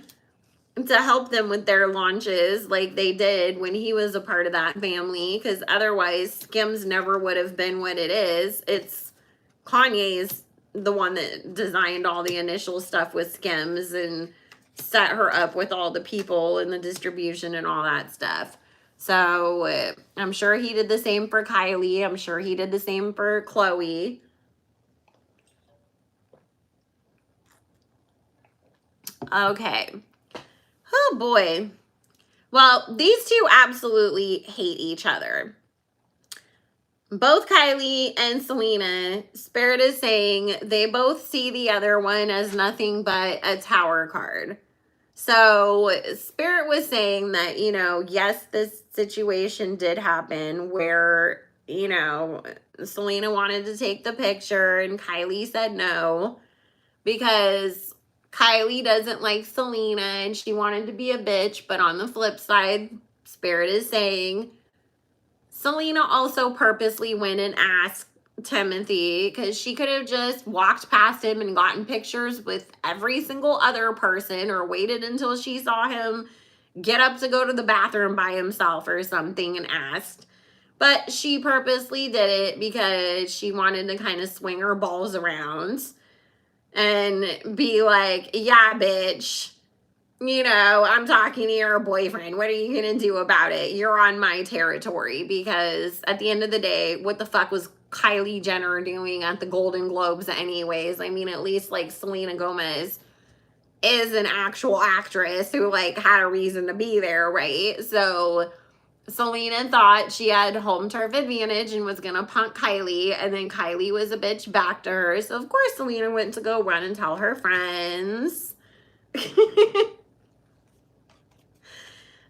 to help them with their launches like they did when he was a part of that family, because otherwise Skims never would have been what it is. It's Kanye's the one that designed all the initial stuff with Skims and set her up with all the people and the distribution and all that stuff. So I'm sure he did the same for Kylie. I'm sure he did the same for Chloe. Okay. Oh boy. Well, these two absolutely hate each other. Both Kylie and Selena, Spirit is saying they both see the other one as nothing but a tower card. So Spirit was saying that, you know, yes, this situation did happen where, you know, Selena wanted to take the picture and Kylie said no because Kylie doesn't like Selena and she wanted to be a bitch. But on the flip side, Spirit is saying Selena also purposely went and asked Timothy because she could have just walked past him and gotten pictures with every single other person or waited until she saw him get up to go to the bathroom by himself or something and asked. But she purposely did it because she wanted to kind of swing her balls around and be like, yeah, bitch, you know, I'm talking to your boyfriend. What are you going to do about it? You're on my territory. Because at the end of the day, what the fuck was Kylie Jenner doing at the Golden Globes anyways? I mean, at least like Selena Gomez is an actual actress who like had a reason to be there, right? So Selena thought she had home turf advantage and was going to punk Kylie. And then Kylie was a bitch back to her. So of course Selena went to go run and tell her friends.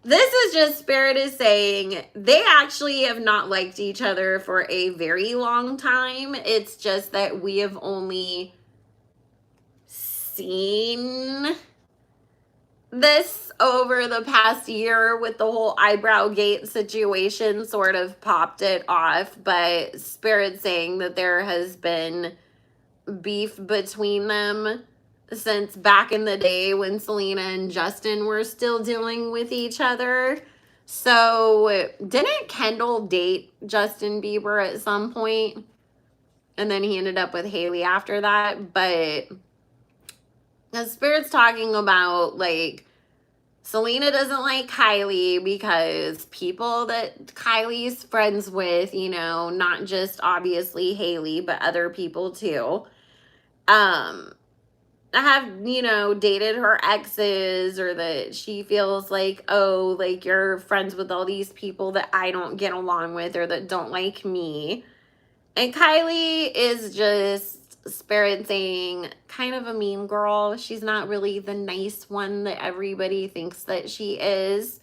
This is just Spirit is saying they actually have not liked each other for a very long time. It's just that we have only seen this over the past year with the whole eyebrow gate situation sort of popped it off. But Spirit saying that there has been beef between them since back in the day when Selena and Justin were still dealing with each other. So didn't Kendall date Justin Bieber at some point? And then he ended up with Haley after that. But the Spirit's talking about like Selena doesn't like Kylie because people that Kylie's friends with, you know, not just obviously Haley, but other people too, have, you know, dated her exes, or that she feels like, oh, like you're friends with all these people that I don't get along with or that don't like me. And Kylie is just Spirit saying kind of a mean girl. She's not really the nice one that everybody thinks that she is.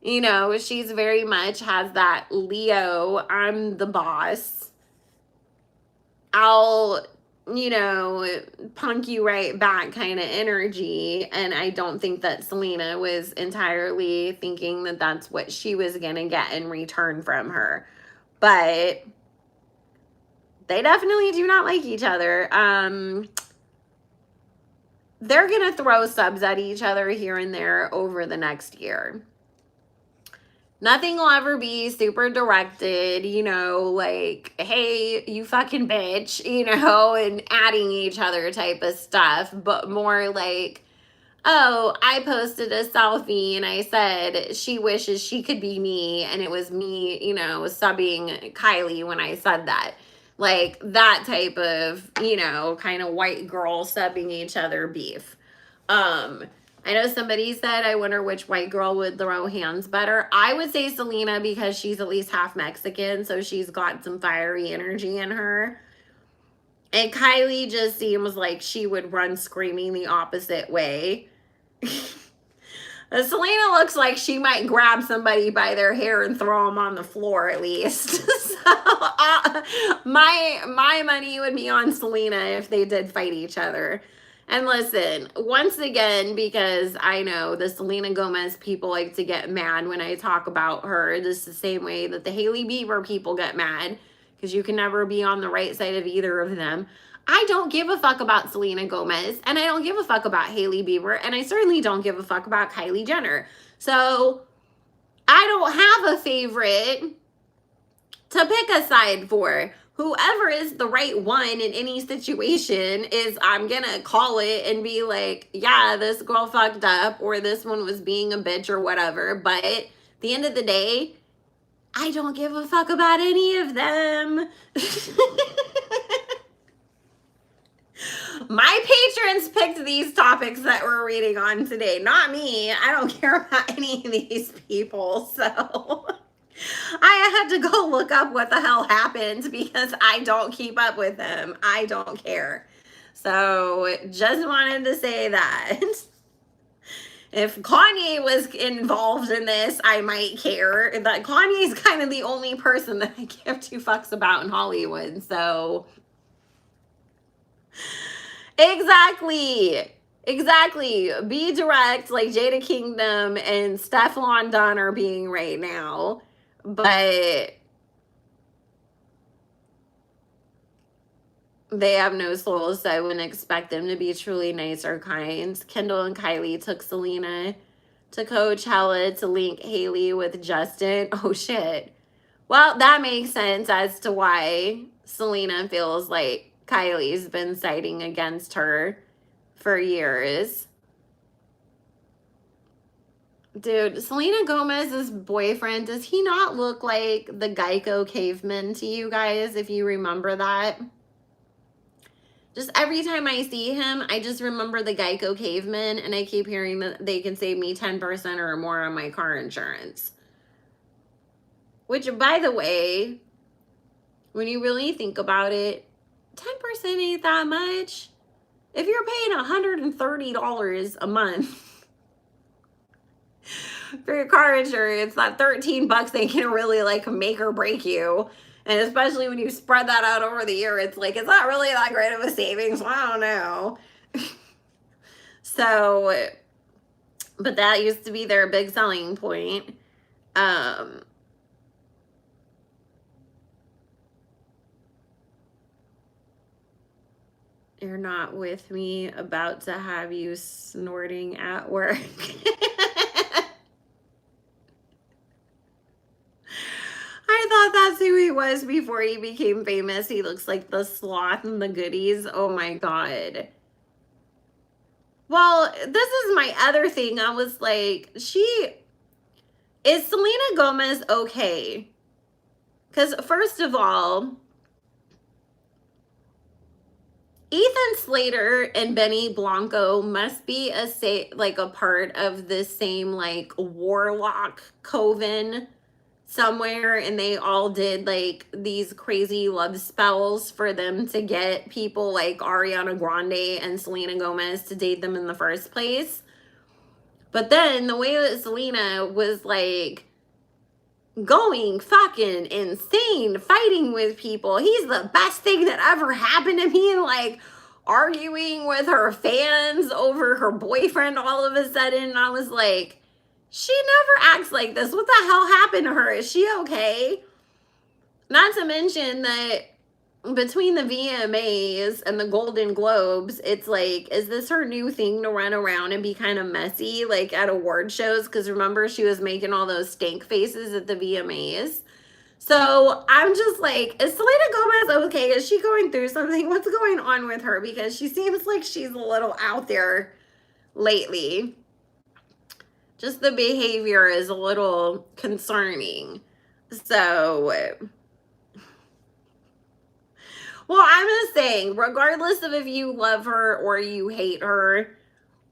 You know, she's very much has that Leo, I'm the boss, I'll, you know, punk you right back kind of energy. And I don't think that Selena was entirely thinking that that's what she was going to get in return from her. But they definitely do not like each other. They're going to throw subs at each other here and there over the next year. Nothing will ever be super directed, you know, like, hey, you fucking bitch, you know, and adding each other type of stuff, but more like, oh, I posted a selfie and I said she wishes she could be me, and it was me, you know, subbing Kylie when I said that. Like that type of, you know, kind of white girl subbing each other beef. I know somebody said, I wonder which white girl would throw hands better. I would say Selena because she's at least half Mexican, so she's got some fiery energy in her. And Kylie just seems like she would run screaming the opposite way. Selena looks like she might grab somebody by their hair and throw them on the floor at least. So my money would be on Selena if they did fight each other. And listen, once again, because I know the Selena Gomez people like to get mad when I talk about her, just the same way that the Hailey Bieber people get mad, because you can never be on the right side of either of them. I don't give a fuck about Selena Gomez, and I don't give a fuck about Hailey Bieber, and I certainly don't give a fuck about Kylie Jenner. So I don't have a favorite to pick a side for. Whoever is the right one in any situation is, I'm gonna call it and be like, yeah, this girl fucked up, or this one was being a bitch or whatever. But at the end of the day, I don't give a fuck about any of them. My patrons picked these topics that we're reading on today, not me. I don't care about any of these people, so I had to go look up what the hell happened because I don't keep up with them. I don't care. So just wanted to say that. If Kanye was involved in this, I might care. But Kanye's kind of the only person that I give two fucks about in Hollywood. So exactly. Be direct like Jada Kingdom and Stefflon Don are being right now. But they have no soul, so I wouldn't expect them to be truly nice or kind. Kendall and Kylie took Selena to Coachella to link Hailey with Justin. Oh, shit. Well, that makes sense as to why Selena feels like Kylie's been siding against her for years. Dude, Selena Gomez's boyfriend, does he not look like the Geico caveman to you guys, if you remember that? Just every time I see him, I just remember the Geico caveman, and I keep hearing that they can save me 10% or more on my car insurance. Which, by the way, when you really think about it, 10% ain't that much. If you're paying $130 a month for your car insurance, that 13 bucks they can really like make or break you. And especially when you spread that out over the year, it's like, it's not really that great of a savings. I don't know. So, but that used to be their big selling point. You're not with me, about to have you snorting at work. I thought that's who he was before he became famous. He looks like the sloth and the goodies. Oh my God. Well, this is my other thing. I was like, is Selena Gomez okay? Because first of all, Ethan Slater and Benny Blanco must be a part of the same like warlock coven somewhere, and they all did like these crazy love spells for them to get people like Ariana Grande and Selena Gomez to date them in the first place. But then the way that Selena was like going fucking insane, fighting with people, he's the best thing that ever happened to me, and like arguing with her fans over her boyfriend all of a sudden. And I was like, she never acts like this. What the hell happened to her? Is she okay? Not to mention that between the VMAs and the Golden Globes, it's like, is this her new thing to run around and be kind of messy like at award shows? Because remember, she was making all those stank faces at the VMAs. So I'm just like, is Selena Gomez okay? Is she going through something? What's going on with her? Because she seems like she's a little out there lately. Just the behavior is a little concerning. So, well, I'm just saying, regardless of if you love her or you hate her,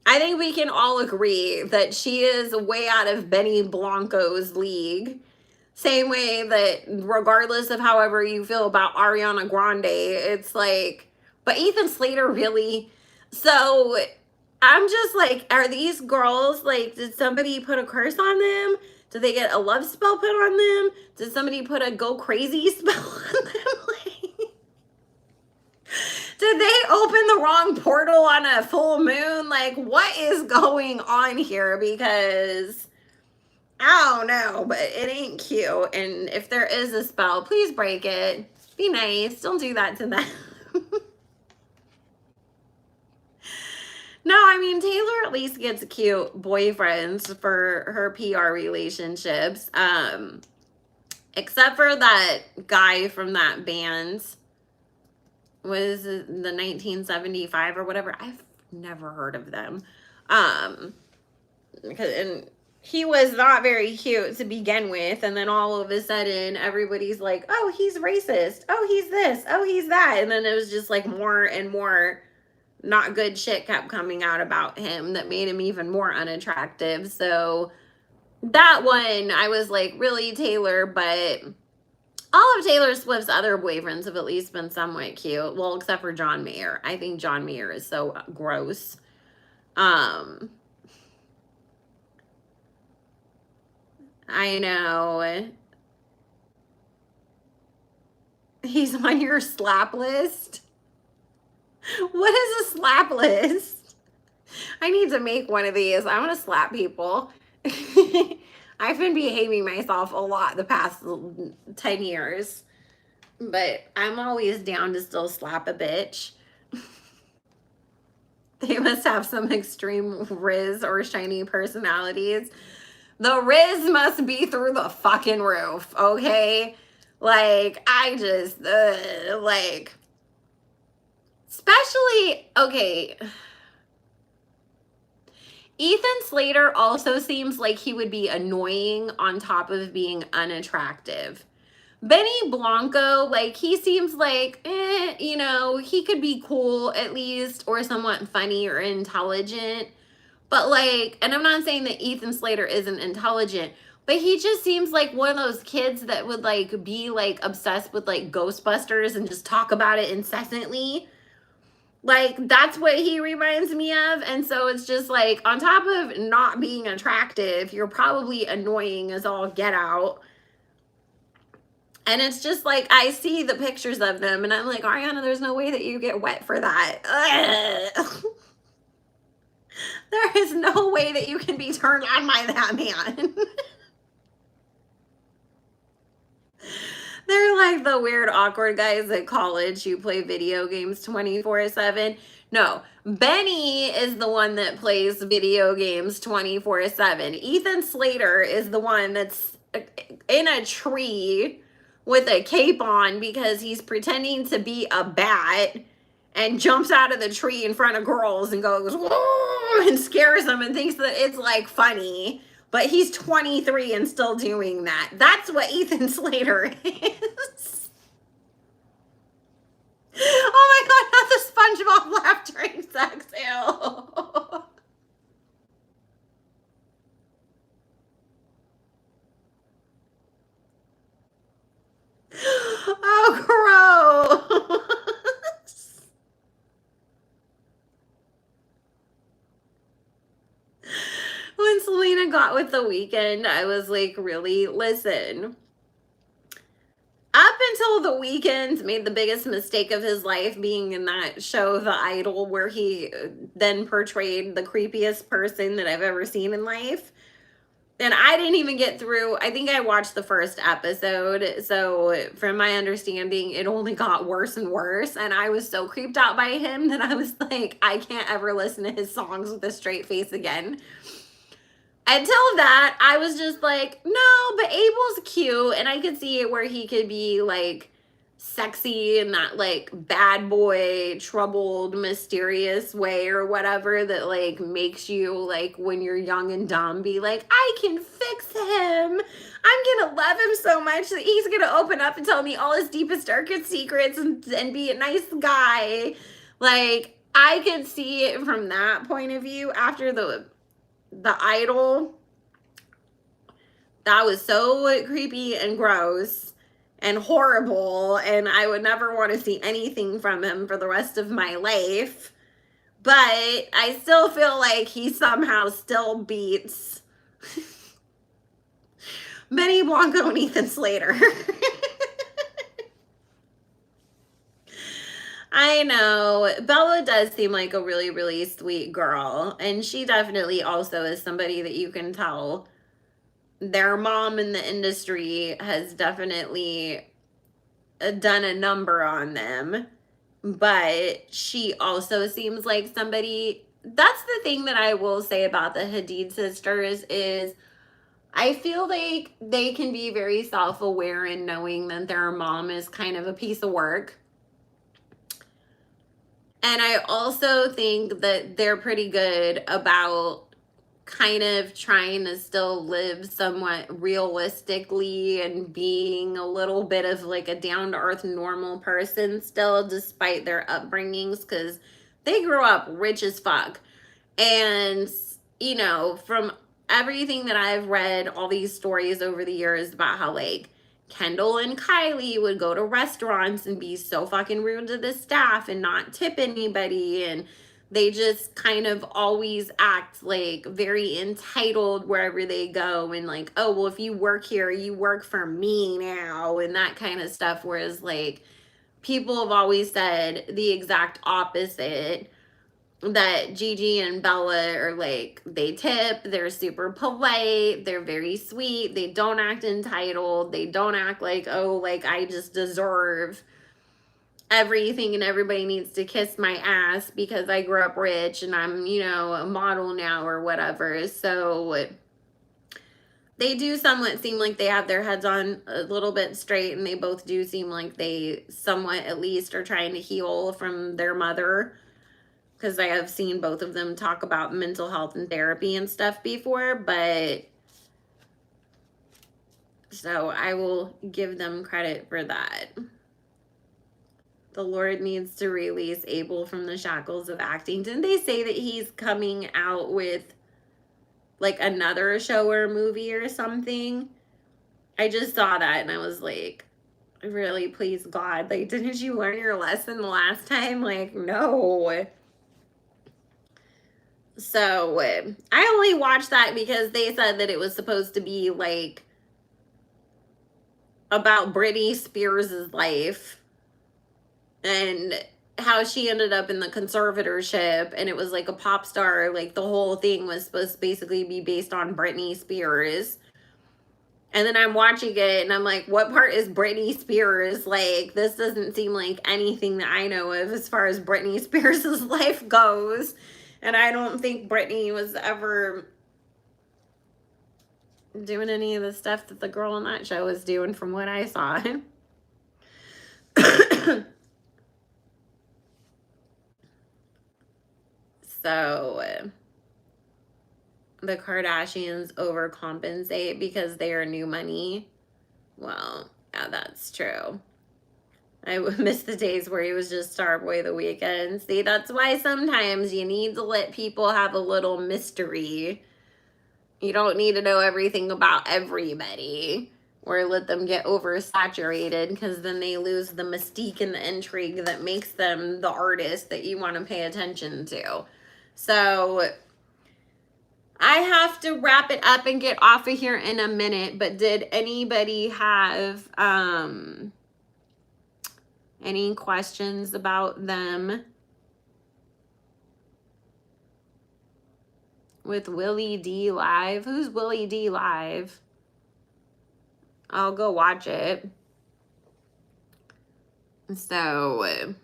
I think we can all agree that she is way out of Benny Blanco's league. Same way that regardless of however you feel about Ariana Grande, it's like, but Ethan Slater really? So I'm just like, are these girls like, did somebody put a curse on them? Did they get a love spell put on them? Did somebody put a go crazy spell on them? Like, Did they open the wrong portal on a full moon? Like, what is going on here? Because I don't know, but it ain't cute. And if there is a spell, please break it. Be nice. Don't do that to them. No, I mean, Taylor at least gets cute boyfriends for her PR relationships. Except for that guy from that band. Was the 1975 or whatever. I've never heard of them. And he was not very cute to begin with, and then all of a sudden everybody's like, oh, he's racist, oh, he's this, oh, he's that, and then it was just like more and more not good shit kept coming out about him that made him even more unattractive. So that one, I was like, really, Taylor? But all of Taylor Swift's other boyfriends have at least been somewhat cute. Well, except for John Mayer. I think John Mayer is so gross. I know. He's on your slap list? What is a slap list? I need to make one of these. I want to slap people. I've been behaving myself a lot the past 10 years. But I'm always down to still slap a bitch. They must have some extreme Riz or shiny personalities. The Riz must be through the fucking roof, okay? Like, I just, like, especially, okay. Ethan Slater also seems like he would be annoying on top of being unattractive. Benny Blanco, like, he seems like, you know, he could be cool at least, or somewhat funny or intelligent. But, like, and I'm not saying that Ethan Slater isn't intelligent, but he just seems like one of those kids that would, like, be, like, obsessed with, like, Ghostbusters and just talk about it incessantly. Like, that's what he reminds me of. And so it's just like, on top of not being attractive, you're probably annoying as all get out. And it's just like, I see the pictures of them and I'm like, Ariana, there's no way that you get wet for that. There is no way that you can be turned on by that man. They're like the weird, awkward guys at college who play video games 24/7. No, Benny is the one that plays video games 24/7. Ethan Slater is the one that's in a tree with a cape on because he's pretending to be a bat and jumps out of the tree in front of girls and goes, whoa, and scares them and thinks that it's like funny. But he's 23 and still doing that. That's what Ethan Slater is. Oh my God, not the SpongeBob laugh during sex. Ew. Oh, gross. When Selena got with The Weeknd, I was like, really? Listen. Up until The Weeknd made the biggest mistake of his life being in that show, The Idol, where he then portrayed the creepiest person that I've ever seen in life. And I didn't even get through, I think I watched the first episode. So from my understanding, it only got worse and worse. And I was so creeped out by him that I was like, I can't ever listen to his songs with a straight face again. Until that, I was just like, no, but Abel's cute. And I could see it where he could be like sexy in that like bad boy, troubled, mysterious way or whatever that like makes you like when you're young and dumb be like, I can fix him. I'm gonna love him so much that he's gonna open up and tell me all his deepest, darkest secrets and be a nice guy. Like, I could see it from that point of view after the Idol. That was so creepy and gross and horrible, and I would never want to see anything from him for the rest of my life. But I still feel like he somehow still beats Benny Blanco and Ethan Slater. I I know. Bella does seem like a really, really sweet girl. And she definitely also is somebody that you can tell their mom in the industry has definitely done a number on them. But she also seems like somebody. That's the thing that I will say about the Hadid sisters is I feel like they can be very self-aware in knowing that their mom is kind of a piece of work. And I also think that they're pretty good about kind of trying to still live somewhat realistically and being a little bit of like a down to earth normal person still, despite their upbringings, because they grew up rich as fuck. And, you know, from everything that I've read, all these stories over the years about how like Kendall and Kylie would go to restaurants and be so fucking rude to the staff and not tip anybody, and they just kind of always act like very entitled wherever they go, and like, oh well, if you work here you work for me now, and that kind of stuff. Whereas like people have always said the exact opposite, that Gigi and Bella are like, they tip, they're super polite, they're very sweet, they don't act entitled, they don't act like, oh, like I just deserve everything and everybody needs to kiss my ass because I grew up rich and I'm, you know, a model now or whatever. So they do somewhat seem like they have their heads on a little bit straight, and they both do seem like they somewhat at least are trying to heal from their mother, because I have seen both of them talk about mental health and therapy and stuff before. But so I will give them credit for that. The Lord needs to release Abel from the shackles of acting. Didn't they say that he's coming out with like another show or movie or something? I just saw that and I was like, really, please God, like, didn't you learn your lesson the last time? Like, no. So I only watched that because they said that it was supposed to be like about Britney Spears' life and how she ended up in the conservatorship, and it was like a pop star, like the whole thing was supposed to basically be based on Britney Spears. And then I'm watching it and I'm like, what part is Britney Spears? Like, this doesn't seem like anything that I know of as far as Britney Spears' life goes. And I don't think Britney was ever doing any of the stuff that the girl on that show was doing from what I saw. So the Kardashians overcompensate because they are new money. Well, yeah, that's true. I miss the days where he was just Starboy the Weekend. See, that's why sometimes you need to let people have a little mystery. You don't need to know everything about everybody, or let them get oversaturated, because then they lose the mystique and the intrigue that makes them the artist that you want to pay attention to. So I have to wrap it up and get off of here in a minute, but did anybody have any questions about them? With Willie D Live. Who's Willie D Live? I'll go watch it. So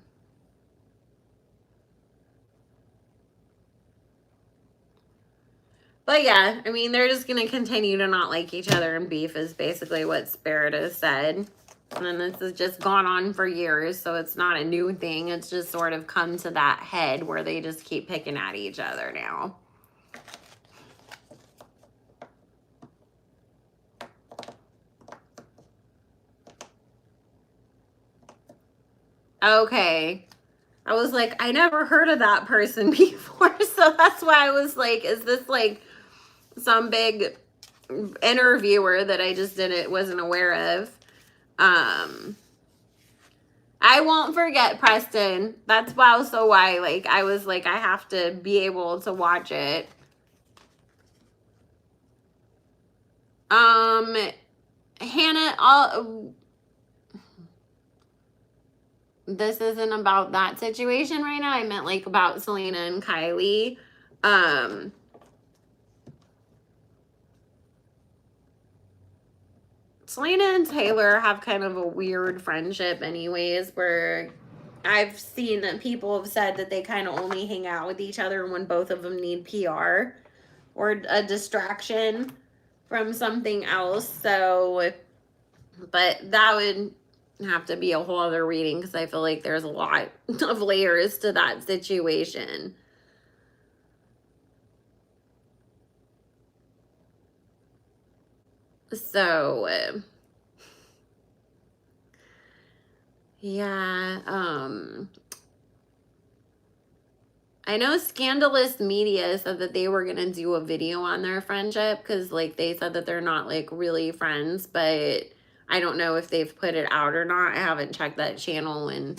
but yeah, I mean, they're just gonna continue to not like each other and beef is basically what Spirit has said. And this has just gone on for years, so it's not a new thing. It's just sort of come to that head where they just keep picking at each other now. Okay. I was like, I never heard of that person before, so that's why I was like, is this like some big interviewer that I just wasn't aware of? I won't forget, Preston. That's also why, like, I was like, I have to be able to watch it. Hannah, this isn't about that situation right now. I meant like about Selena and Kylie. Selena and Taylor have kind of a weird friendship anyways, where I've seen that people have said that they kind of only hang out with each other when both of them need PR or a distraction from something else. So, but that would have to be a whole other reading because I feel like there's a lot of layers to that situation. So, yeah, I know Scandalous Media said that they were gonna do a video on their friendship because, like, they said that they're not like really friends, but I don't know if they've put it out or not. I haven't checked that channel in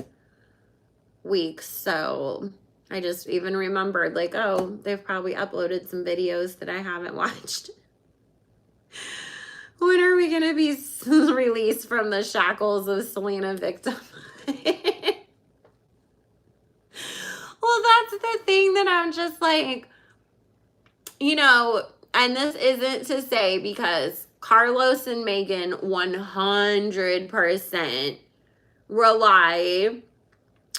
weeks, so I just even remembered, like, oh, they've probably uploaded some videos that I haven't watched. When are we gonna be released from the shackles of Selena victim? Well, that's the thing that I'm just like, you know, and this isn't to say because Carlos and Megan 100% rely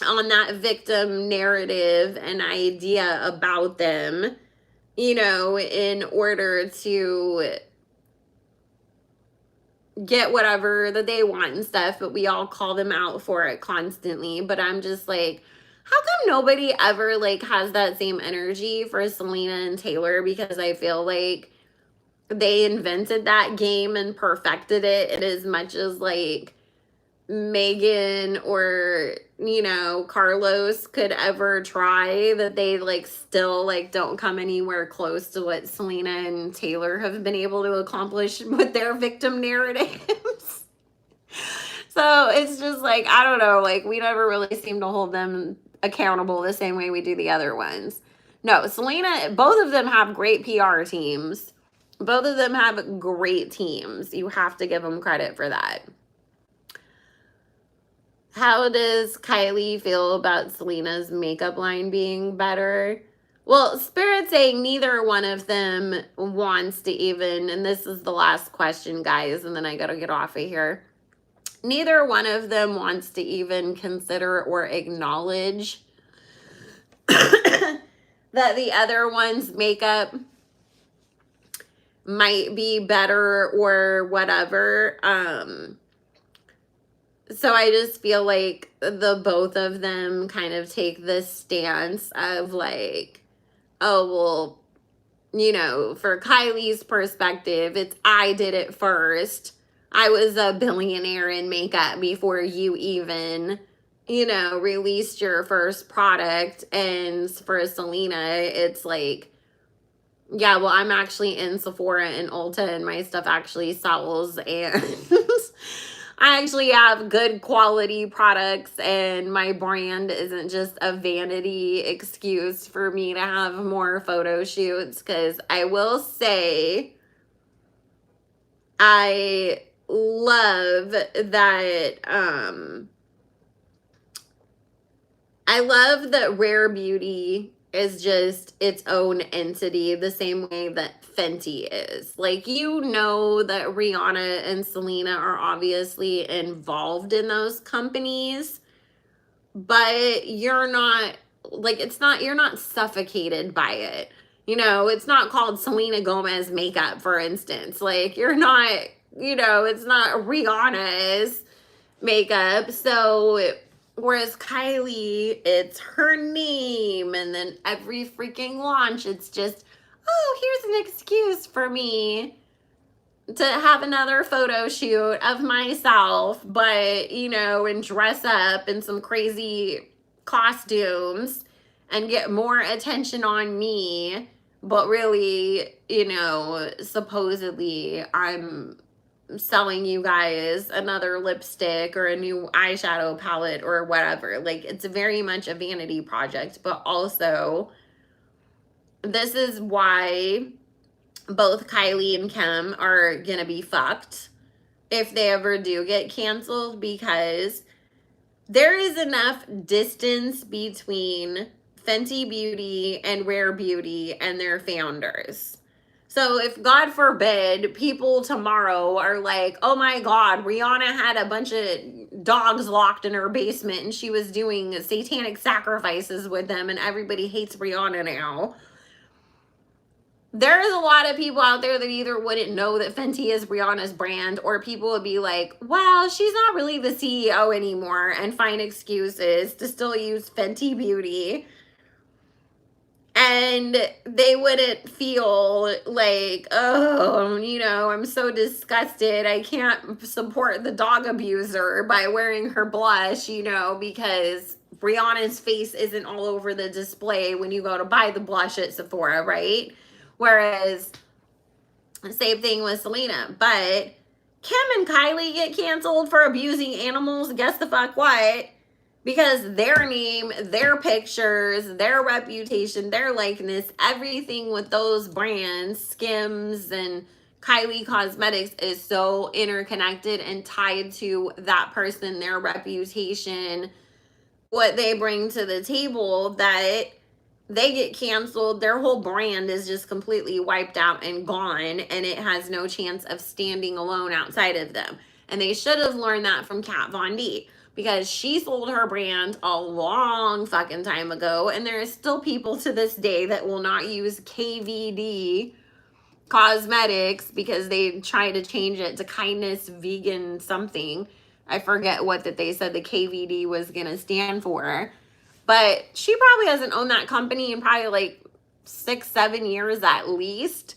on that victim narrative and idea about them, you know, in order to get whatever that they want and stuff, but we all call them out for it constantly. But I'm just like, how come nobody ever like has that same energy for Selena and Taylor? Because I feel like they invented that game and perfected it, and as much as like Megan or, you know, Carlos could ever try, that they like still like don't come anywhere close to what Selena and Taylor have been able to accomplish with their victim narratives. So it's just like, I don't know, like we never really seem to hold them accountable the same way we do the other ones. No, Selena, both of them have great PR teams. Both of them have great teams. You have to give them credit for that. How does Kylie feel about Selena's makeup line being better? Well, Spirit's saying neither one of them wants to even, and this is the last question, guys, and then I gotta get off of here. Neither one of them wants to even consider or acknowledge that the other one's makeup might be better or whatever. So I just feel like the both of them kind of take this stance of like, oh, well, you know, for Kylie's perspective, it's I did it first. I was a billionaire in makeup before you even, you know, released your first product. And for Selena, it's like, yeah, well, I'm actually in Sephora and Ulta and my stuff actually sells, and I actually have good quality products, and my brand isn't just a vanity excuse for me to have more photo shoots. Because I will say, I love that, I love that Rare Beauty is just its own entity, the same way that Fenty is. Like, you know that Rihanna and Selena are obviously involved in those companies, but you're not, like, it's not, you're not suffocated by it. You know, it's not called Selena Gomez makeup, for instance. Like, you're not, you know, it's not Rihanna's makeup. So, whereas Kylie, it's her name, and then every freaking launch, it's just, oh, here's an excuse for me to have another photo shoot of myself, but, you know, and dress up in some crazy costumes and get more attention on me. But really, you know, supposedly I'm selling you guys another lipstick or a new eyeshadow palette or whatever. Like, it's very much a vanity project, but also this is why both Kylie and Kim are gonna be fucked if they ever do get canceled, because there is enough distance between Fenty Beauty and Rare Beauty and their founders. So if, God forbid, people tomorrow are like, oh my God, Rihanna had a bunch of dogs locked in her basement and she was doing satanic sacrifices with them and everybody hates Rihanna now. There's a lot of people out there that either wouldn't know that Fenty is Rihanna's brand, or people would be like, well, she's not really the CEO anymore, and find excuses to still use Fenty Beauty. And they wouldn't feel like, oh, you know, I'm so disgusted. I can't support the dog abuser by wearing her blush, you know, because Rihanna's face isn't all over the display when you go to buy the blush at Sephora, right? Whereas, same thing with Selena. But Kim and Kylie get canceled for abusing animals. Guess the fuck what? Because their name, their pictures, their reputation, their likeness, everything with those brands, Skims and Kylie Cosmetics, is so interconnected and tied to that person, their reputation, what they bring to the table, that they get canceled. Their whole brand is just completely wiped out and gone, and it has no chance of standing alone outside of them. And they should have learned that from Kat Von D, because she sold her brand a long fucking time ago, and there are still people to this day that will not use KVD Cosmetics because they try to change it to Kindness Vegan something. I forget what that they said the KVD was going to stand for. But she probably hasn't owned that company in probably like 6-7 years at least.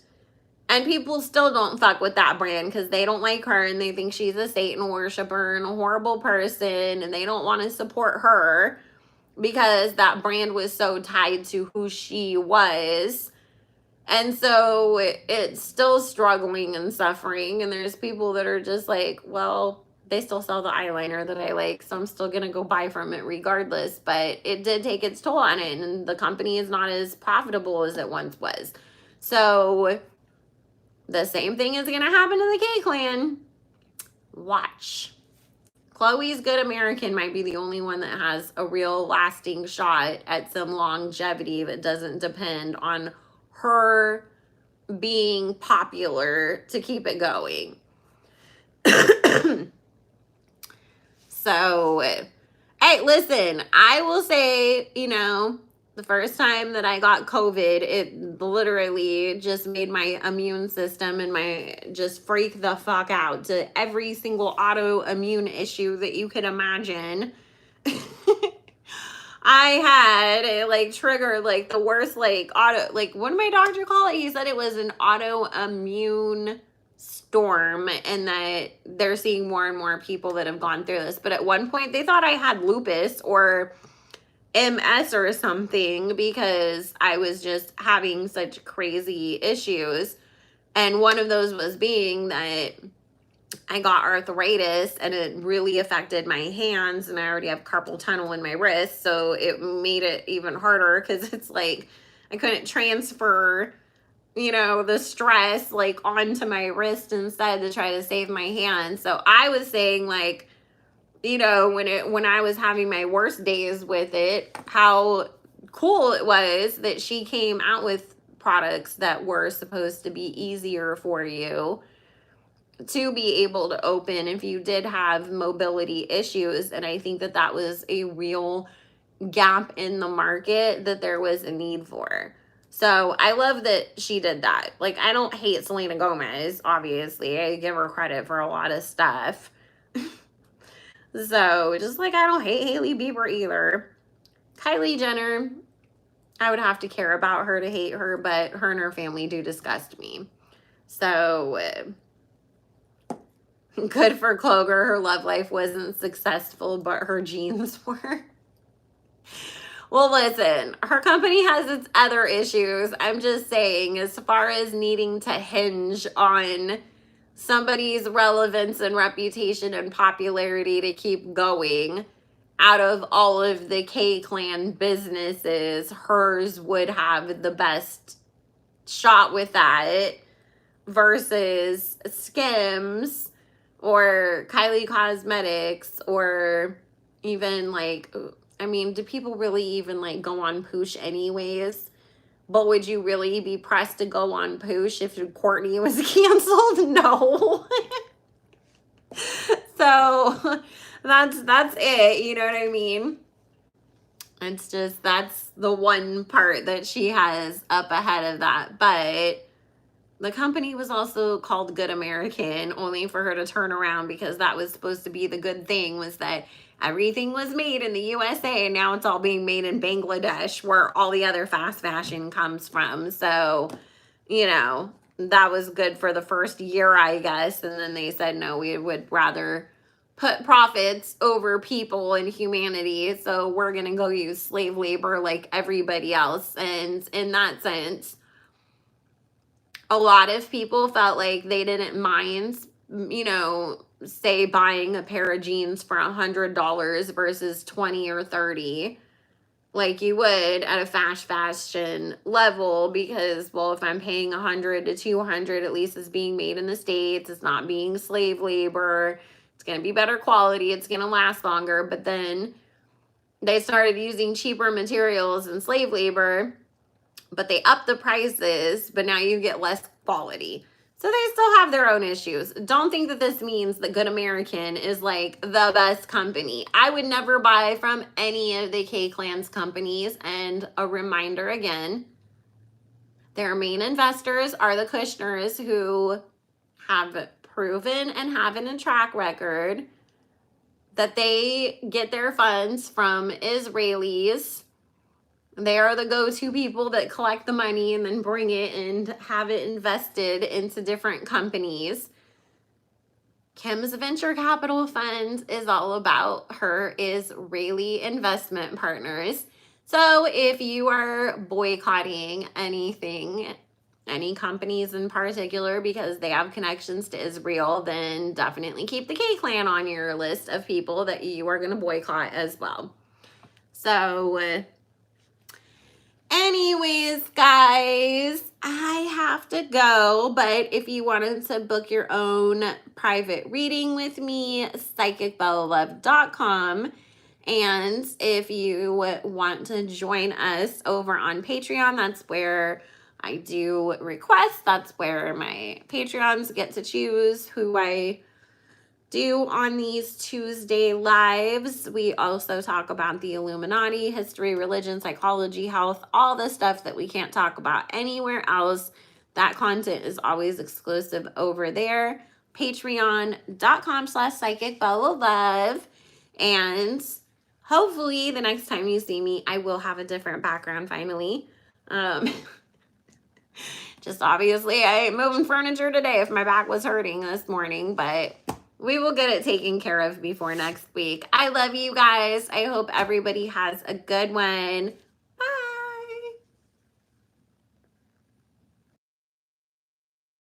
And people still don't fuck with that brand because they don't like her and they think she's a Satan worshiper and a horrible person, and they don't want to support her because that brand was so tied to who she was. And so it's still struggling and suffering. And there's people that are just like, well, they still sell the eyeliner that I like, so I'm still going to go buy from it regardless. But it did take its toll on it, and the company is not as profitable as it once was. So the same thing is going to happen to the K-Clan. Watch. Chloe's Good American might be the only one that has a real lasting shot at some longevity that doesn't depend on her being popular to keep it going. So, hey, listen, I will say, you know, the first time that I got COVID, it literally just made my immune system and my just freak the fuck out to every single autoimmune issue that you could imagine. I had it like triggered like the worst like auto, like what did my doctor call it? He said it was an autoimmune storm, and that they're seeing more and more people that have gone through this. But at one point they thought I had lupus or MS or something because I was just having such crazy issues. And one of those was being that I got arthritis and it really affected my hands, and I already have carpal tunnel in my wrist. So it made it even harder because it's like I couldn't transfer, you know, the stress like onto my wrist instead to try to save my hand. So I was saying like, you know, when I was having my worst days with it, how cool it was that she came out with products that were supposed to be easier for you to be able to open if you did have mobility issues. And I think that that was a real gap in the market that there was a need for. So I love that she did that. Like, I don't hate Selena Gomez, obviously. I give her credit for a lot of stuff. So, just like I don't hate Hailey Bieber either. Kylie Jenner, I would have to care about her to hate her, but her and her family do disgust me. So, good for Cloger. Her love life wasn't successful, but her genes were. Well, listen, her company has its other issues. I'm just saying, as far as needing to hinge on somebody's relevance and reputation and popularity to keep going, out of all of the K-Clan businesses, hers would have the best shot with that versus Skims or Kylie Cosmetics or, even like, I mean, do people really even like go on Poosh anyways? But would you really be pressed to go on Poosh if Courtney was canceled? No. So that's it, you know what I mean? It's just that's the one part that she has up ahead of that. But the company was also called Good American, only for her to turn around, because that was supposed to be the good thing, was that everything was made in the USA and now it's all being made in Bangladesh, where all the other fast fashion comes from. So, you know, that was good for the first year, I guess. And then they said, no, we would rather put profits over people and humanity. So we're going to go use slave labor like everybody else. And in that sense, a lot of people felt like they didn't mind, you know, say buying a pair of jeans for $100 versus 20 or 30 like you would at a fast fashion level, because, well, if I'm paying 100 to 200, at least it's being made in the States, it's not being slave labor, it's going to be better quality, it's going to last longer. But then they started using cheaper materials and slave labor, but they upped the prices, but now you get less quality. So they still have their own issues. Don't think that this means that Good American is like the best company. I would never buy from any of the K-Clans companies. And a reminder again, their main investors are the Kushners, who have proven and have a track record that they get their funds from Israelis. They are the go-to people that collect the money and then bring it and have it invested into different companies. Kim's venture capital fund is all about her Israeli investment partners. So if you are boycotting anything, any companies in particular, because they have connections to Israel, then definitely keep the K-Clan on your list of people that you are going to boycott as well. So anyways, guys, I have to go, but if you wanted to book your own private reading with me, psychicbellalove.com. And if you want to join us over on Patreon, that's where I do requests. That's where my Patreons get to choose who I do on these Tuesday lives. We also talk about the Illuminati, history, religion, psychology, health, all the stuff that we can't talk about anywhere else. That content is always exclusive over there. Patreon.com/psychicbellalove. And hopefully the next time you see me, I will have a different background finally. Just obviously I ain't moving furniture today if my back was hurting this morning, but we will get it taken care of before next week. I love you guys. I hope everybody has a good one.